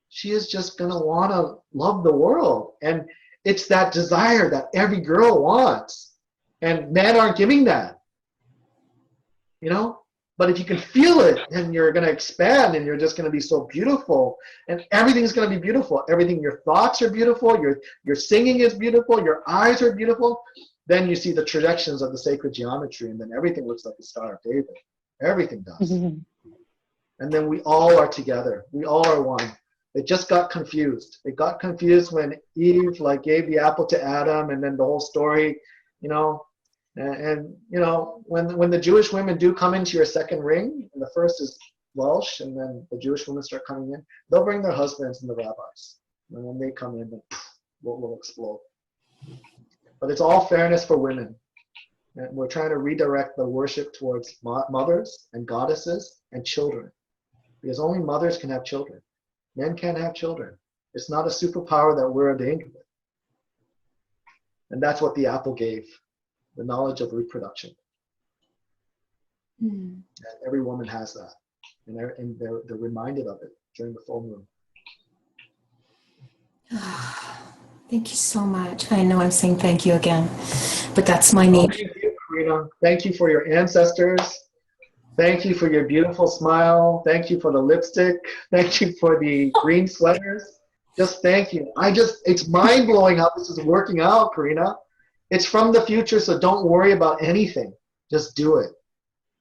Speaker 8: She is just going to want to love the world. And it's that desire that every girl wants. And men aren't giving that. You know? But if you can feel it, then you're going to expand and you're just going to be so beautiful. And everything's going to be beautiful. Everything, your thoughts are beautiful. Your singing is beautiful. Your eyes are beautiful. Then you see the trajections of the sacred geometry, and then everything looks like the Star of David. Everything does. And then we all are together. We all are one. It just got confused. It got confused when Eve like gave the apple to Adam, and then the whole story, you know. And you know, when the Jewish women do come into your second ring, and the first is Welsh, and then the Jewish women start coming in, they'll bring their husbands and the rabbis. And when they come in, then we'll explode. But it's all fairness for women. And we're trying to redirect the worship towards mothers and goddesses and children. Because only mothers can have children. Men can't have children. It's not a superpower that we're ordained with. And that's what the apple gave, the knowledge of reproduction. And every woman has that. And they're reminded of it during the full moon.
Speaker 1: Thank you so much. I know I'm saying thank you again, but that's my nature.
Speaker 8: Thank you, Karina. Thank you for your ancestors. Thank you for your beautiful smile. Thank you for the lipstick. Thank you for the green sweaters. Just thank you. It's mind-blowing how this is working out, Karina. It's from the future, so don't worry about anything. Just do it.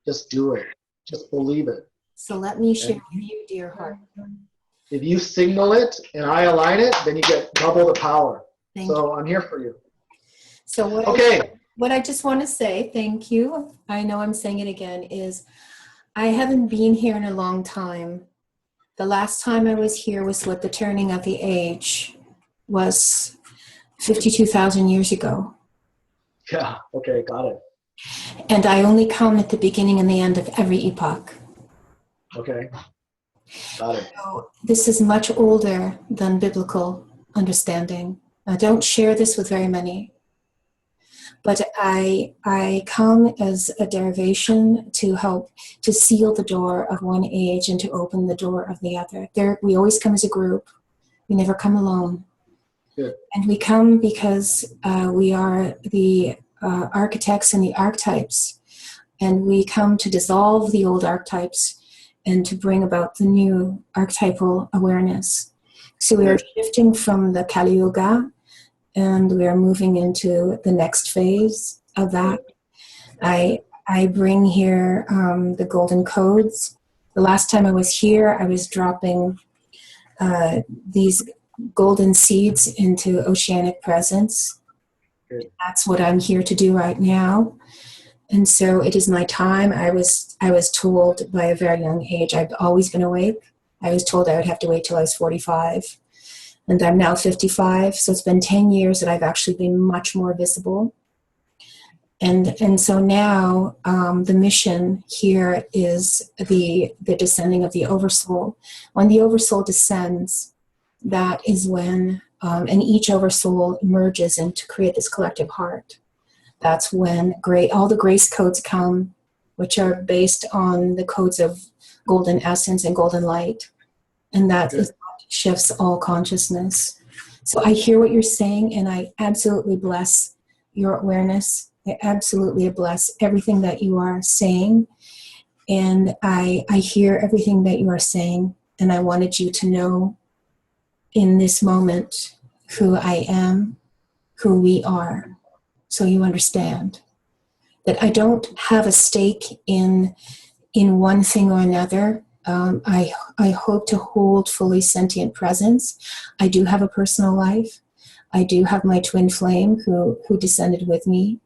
Speaker 8: Just do it. Just believe it.
Speaker 1: So let me share with you, dear heart.
Speaker 8: If you signal it and I align it, then you get double the power. So I'm here for you.
Speaker 1: So what I just want to say, thank you, I know I'm saying it again, is I haven't been here in a long time. The last time I was here was with the turning of the age was 52,000 years ago.
Speaker 8: Yeah, okay, got it.
Speaker 1: And I only come at the beginning and the end of every epoch.
Speaker 8: Okay. Got it.
Speaker 1: So this is much older than biblical understanding. I don't share this with very many, but I come as a derivation to help to seal the door of one age and to open the door of the other. We always come as a group. We never come alone.
Speaker 8: Good.
Speaker 1: And we come because we are the architects and the archetypes, and we come to dissolve the old archetypes and to bring about the new archetypal awareness. So we are shifting from the Kali Yuga, and we are moving into the next phase of that. I bring here the golden codes. The last time I was here, I was dropping these golden seeds into oceanic presence.
Speaker 8: Good.
Speaker 1: That's what I'm here to do right now. And so it is my time. I was told by a very young age, I've always been awake. I was told I would have to wait till I was 45. And I'm now 55. So it's been 10 years that I've actually been much more visible. And so now the mission here is the descending of the Oversoul. When the Oversoul descends, that is when, and each Oversoul merges in to create this collective heart. That's when all the grace codes come, which are based on the codes of golden essence and golden light. And that is what shifts all consciousness. So I hear what you're saying, and I absolutely bless your awareness. I absolutely bless everything that you are saying. And I hear everything that you are saying. And I wanted you to know in this moment who I am, who we are. So you understand that I don't have a stake in one thing or another. I hope to hold fully sentient presence. I do have a personal life. I do have my twin flame who descended with me.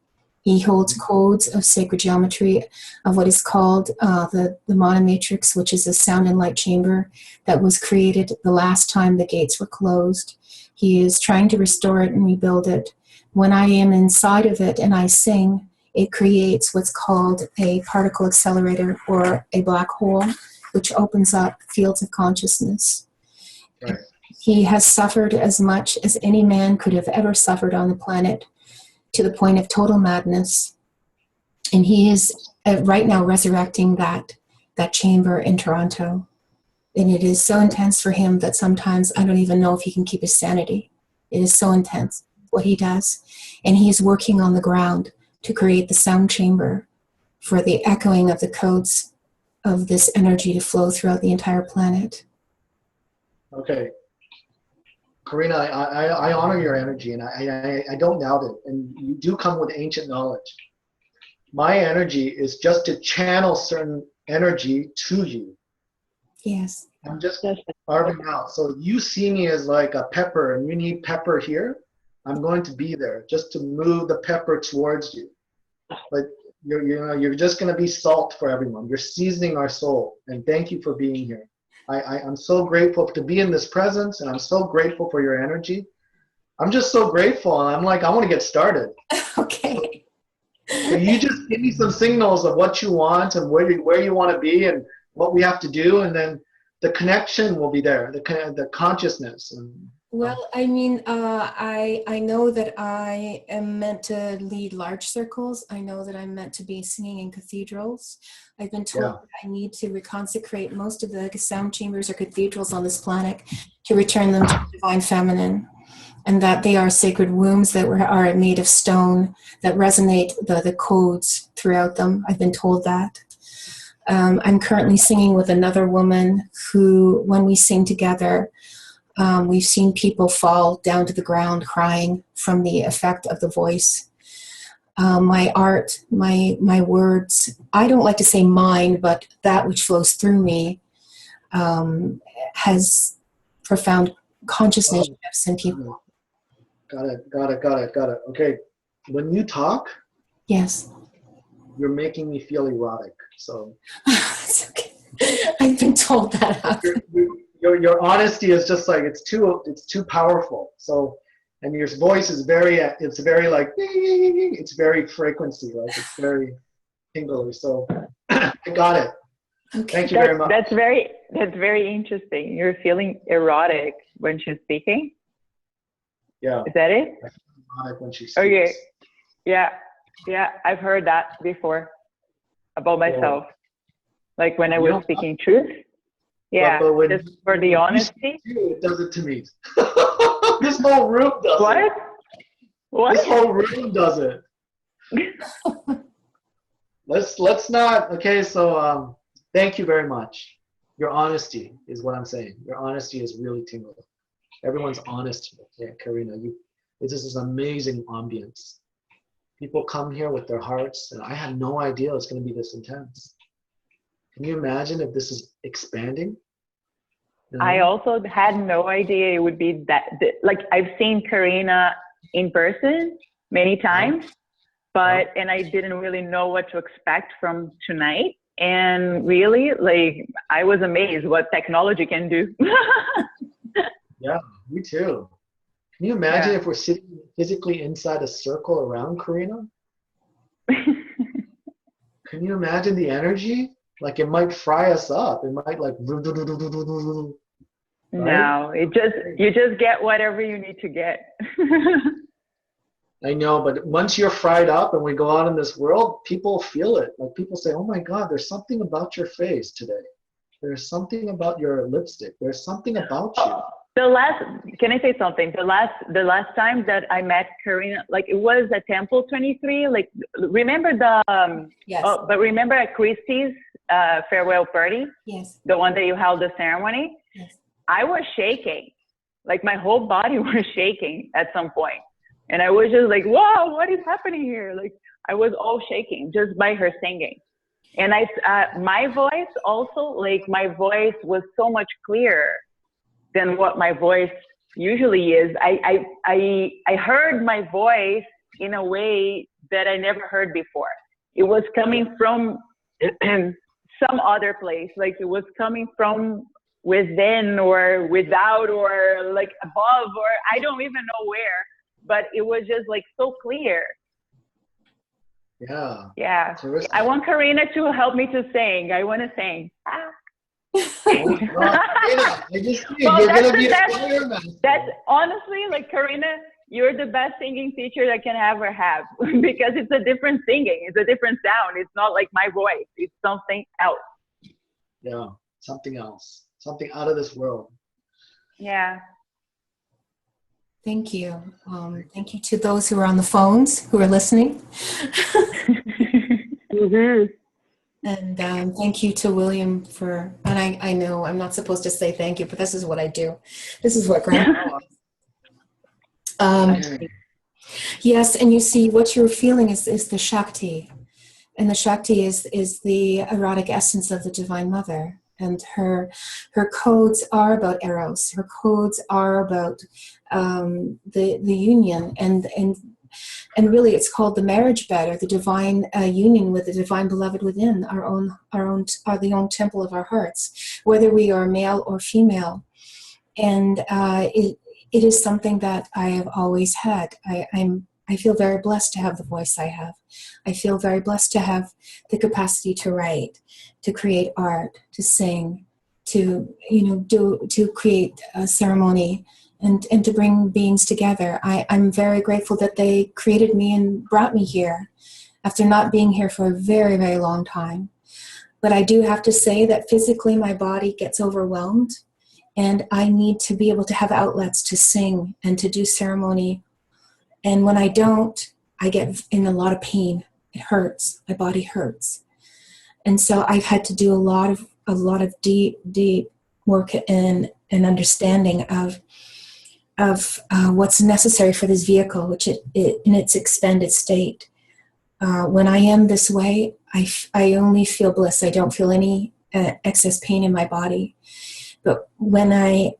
Speaker 1: He holds codes of sacred geometry of what is called the monomatrix, which is a sound and light chamber that was created the last time the gates were closed. He is trying to restore it and rebuild it. When I am inside of it and I sing, it creates what's called a particle accelerator or a black hole, which opens up fields of consciousness.
Speaker 8: Right.
Speaker 1: He has suffered as much as any man could have ever suffered on the planet, to the point of total madness. And he is right now resurrecting that chamber in Toronto. And it is so intense for him that sometimes I don't even know if he can keep his sanity. It is so intense what he does. And he is working on the ground to create the sound chamber for the echoing of the codes of this energy to flow throughout the entire planet.
Speaker 8: Okay. Karina, I honor your energy, and I don't doubt it. And you do come with ancient knowledge. My energy is just to channel certain energy to you.
Speaker 1: Yes.
Speaker 8: I'm just carving out. So you see me as like a pepper, and you need pepper here. I'm going to be there just to move the pepper towards you. But you're just going to be salt for everyone. You're seasoning our soul. And thank you for being here. I'm so grateful to be in this presence, and I'm so grateful for your energy. I'm just so grateful, and I'm like, I want to get started.
Speaker 1: Okay.
Speaker 8: So you just give me some signals of what you want and where you want to be and what we have to do, and then the connection will be there, the consciousness.
Speaker 1: Well, I mean, I know that I am meant to lead large circles. I know that I'm meant to be singing in cathedrals. I've been told that I need to reconsecrate most of the sound chambers or cathedrals on this planet to return them to the divine feminine, and that they are sacred wombs that are made of stone that resonate the codes throughout them. I've been told that. I'm currently singing with another woman who, when we sing together, we've seen people fall down to the ground crying from the effect of the voice. My art, my words, I don't like to say mine, but that which flows through me has profound consciousness shifts in people.
Speaker 8: Got it. Okay, when you talk,
Speaker 1: yes,
Speaker 8: you're making me feel erotic. So
Speaker 1: it's okay. I've been told that.
Speaker 8: Your honesty is just like it's too powerful. So, and your voice is very like it's very frequency, like it's very tingly. So I got it.
Speaker 1: Okay.
Speaker 8: Thank you very much.
Speaker 2: That's very interesting. You're feeling erotic when she's speaking.
Speaker 8: Yeah.
Speaker 2: Is that it?
Speaker 8: I feel erotic when she speaks.
Speaker 2: Okay. Yeah. I've heard that before about myself. Like when I was speaking truth. Yeah,
Speaker 8: but
Speaker 2: just for the honesty.
Speaker 8: It does it to me. This whole room does it.
Speaker 2: What?
Speaker 8: This whole room does it. Let's not. Okay, so thank you very much. Your honesty is what I'm saying. Your honesty is really tingling. Everyone's honest here. Yeah, Karina, this is an amazing ambience. People come here with their hearts, and I had no idea it's going to be this intense. Can you imagine if this is expanding? You know?
Speaker 2: I also had no idea it would be that. Like I've seen Karina in person many times, and I didn't really know what to expect from tonight. And really, like I was amazed what technology can do.
Speaker 8: Yeah, me too. Can you imagine if we're sitting physically inside a circle around Karina? Can you imagine the energy? Like it might fry us up. It might like. Right?
Speaker 2: No, you just get whatever you need to get.
Speaker 8: I know, but once you're fried up and we go out in this world, people feel it. Like people say, "Oh my God, there's something about your face today. There's something about your lipstick. There's something about you."
Speaker 2: Can I say something? The last time that I met Karina, like it was at Temple 23. Like remember
Speaker 1: yes.
Speaker 2: But remember at Christie's farewell party?
Speaker 1: Yes.
Speaker 2: The one that you held the ceremony?
Speaker 1: Yes.
Speaker 2: I was shaking. Like my whole body was shaking at some point. And I was just like, whoa, what is happening here? Like I was all shaking just by her singing. And my voice also, like my voice was so much clearer than what my voice usually is. I heard my voice in a way that I never heard before. It was coming from some other place, like it was coming from within or without or like above, or I don't even know where, but it was just like so clear.
Speaker 8: Yeah.
Speaker 2: Yeah.
Speaker 8: Terrific.
Speaker 2: I want Karina to help me to sing. I want to sing.
Speaker 8: Oh, God, Karina, I just see
Speaker 2: Well,
Speaker 8: you're
Speaker 2: that's
Speaker 8: gonna
Speaker 2: the
Speaker 8: be a
Speaker 2: best.
Speaker 8: choir master.
Speaker 2: That's honestly, like, Karina, you're the best singing teacher I can ever have because it's a different singing. It's a different sound. It's not like my voice. It's something else.
Speaker 8: Yeah, something else, something out of this world.
Speaker 2: Yeah.
Speaker 1: Thank you. Thank you to those who are on the phones who are listening. And thank you to William for, and I know I'm not supposed to say thank you, but this is what I do. This is what Grandma yes, and you see what you're feeling is the Shakti. And the Shakti is the erotic essence of the Divine Mother. And her codes are about Eros. Her codes are about the union and really it's called the marriage bed, or the divine union with the divine beloved within the own temple of our hearts, whether we are male or female. And it is something that I have always had. I feel very blessed to have the voice I have. I feel very blessed to have the capacity to write, to create art, to sing, to create a ceremony, and to bring beings together. I'm very grateful that they created me and brought me here after not being here for a very, very long time. But I do have to say that physically my body gets overwhelmed, and I need to be able to have outlets to sing and to do ceremony. And when I don't, I get in a lot of pain. It hurts. My body hurts. And so I've had to do a lot of deep, deep work and understanding of what's necessary for this vehicle, which it in its expanded state. When I am this way, I only feel bliss. I don't feel any excess pain in my body. But when I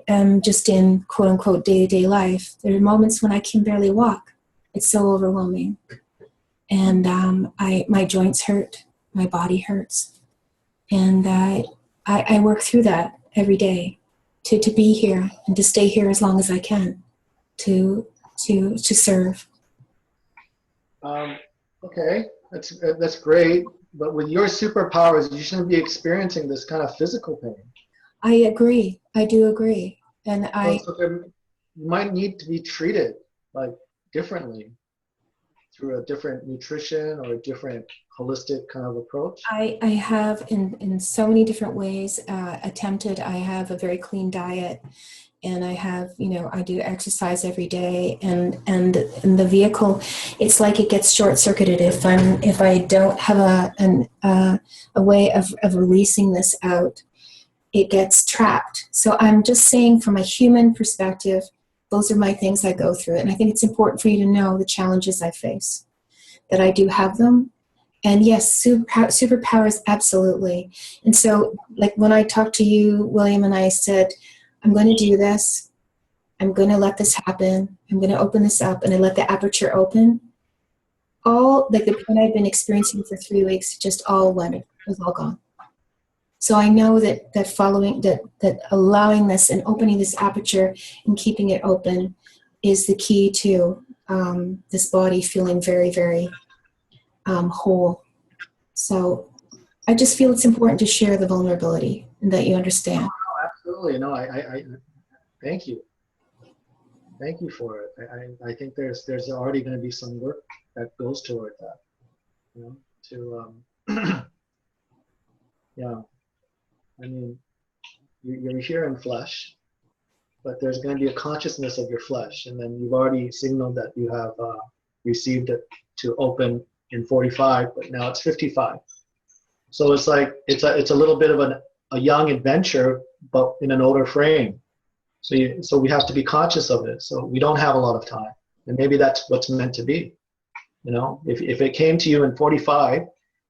Speaker 1: am just in quote unquote day-to-day life, there are moments when I can barely walk. It's so overwhelming. And my joints hurt, my body hurts. And I work through that every day to be here and to stay here as long as I can to serve.
Speaker 8: Okay, that's great. But with your superpowers, you shouldn't be experiencing this kind of physical pain.
Speaker 1: I agree. I do agree. And
Speaker 8: you might need to be treated like differently through a different nutrition or a different holistic kind of approach.
Speaker 1: I have in so many different ways attempted. I have a very clean diet, and I have, I do exercise every day, and the vehicle, it's like it gets short-circuited if I don't have a way of releasing this out. It gets trapped. So I'm just saying, from a human perspective, those are my things I go through. And I think it's important for you to know the challenges I face, that I do have them. And yes, superpowers, absolutely. And so, like when I talked to you, William, and I said, I'm going to do this. I'm going to let this happen. I'm going to open this up. And I let the aperture open. All, like the pain I've been experiencing for 3 weeks, just all went. It was all gone. So I know that following, that allowing this and opening this aperture and keeping it open is the key to this body feeling very, very whole. So I just feel it's important to share the vulnerability and that you understand.
Speaker 8: Oh, absolutely. No, I thank you. Thank you for it. I think there's already going to be some work that goes toward that. Yeah. I mean, you're here in flesh, but there's going to be a consciousness of your flesh, and then you've already signaled that you have received it to open in 45, but now it's 55. So it's like it's a little bit of a young adventure, but in an older frame. So we have to be conscious of it. So we don't have a lot of time, and maybe that's what's meant to be. If it came to you in 45.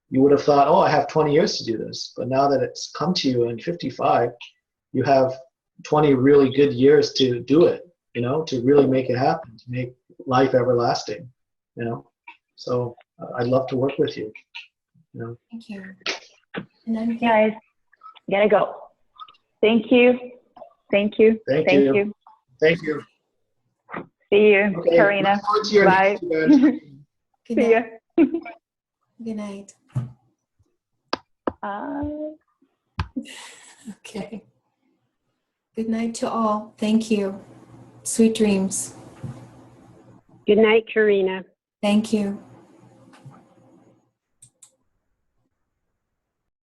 Speaker 8: You would have thought, oh, I have 20 years to do this. But now that it's come to you in 55, you have 20 really good years to do it, to really make it happen, to make life everlasting, So I'd love to work with you.
Speaker 1: Thank you. And then
Speaker 2: guys, gotta go. Thank you. Thank you.
Speaker 8: Thank you. Thank you.
Speaker 2: See you,
Speaker 8: Okay,
Speaker 2: Karina.
Speaker 8: look forward to your
Speaker 2: Bye.
Speaker 8: next event.
Speaker 1: Good
Speaker 2: See ya.
Speaker 1: Good night. Okay. Good night to all. Thank you. Sweet dreams.
Speaker 12: Good night, Karina.
Speaker 1: Thank you.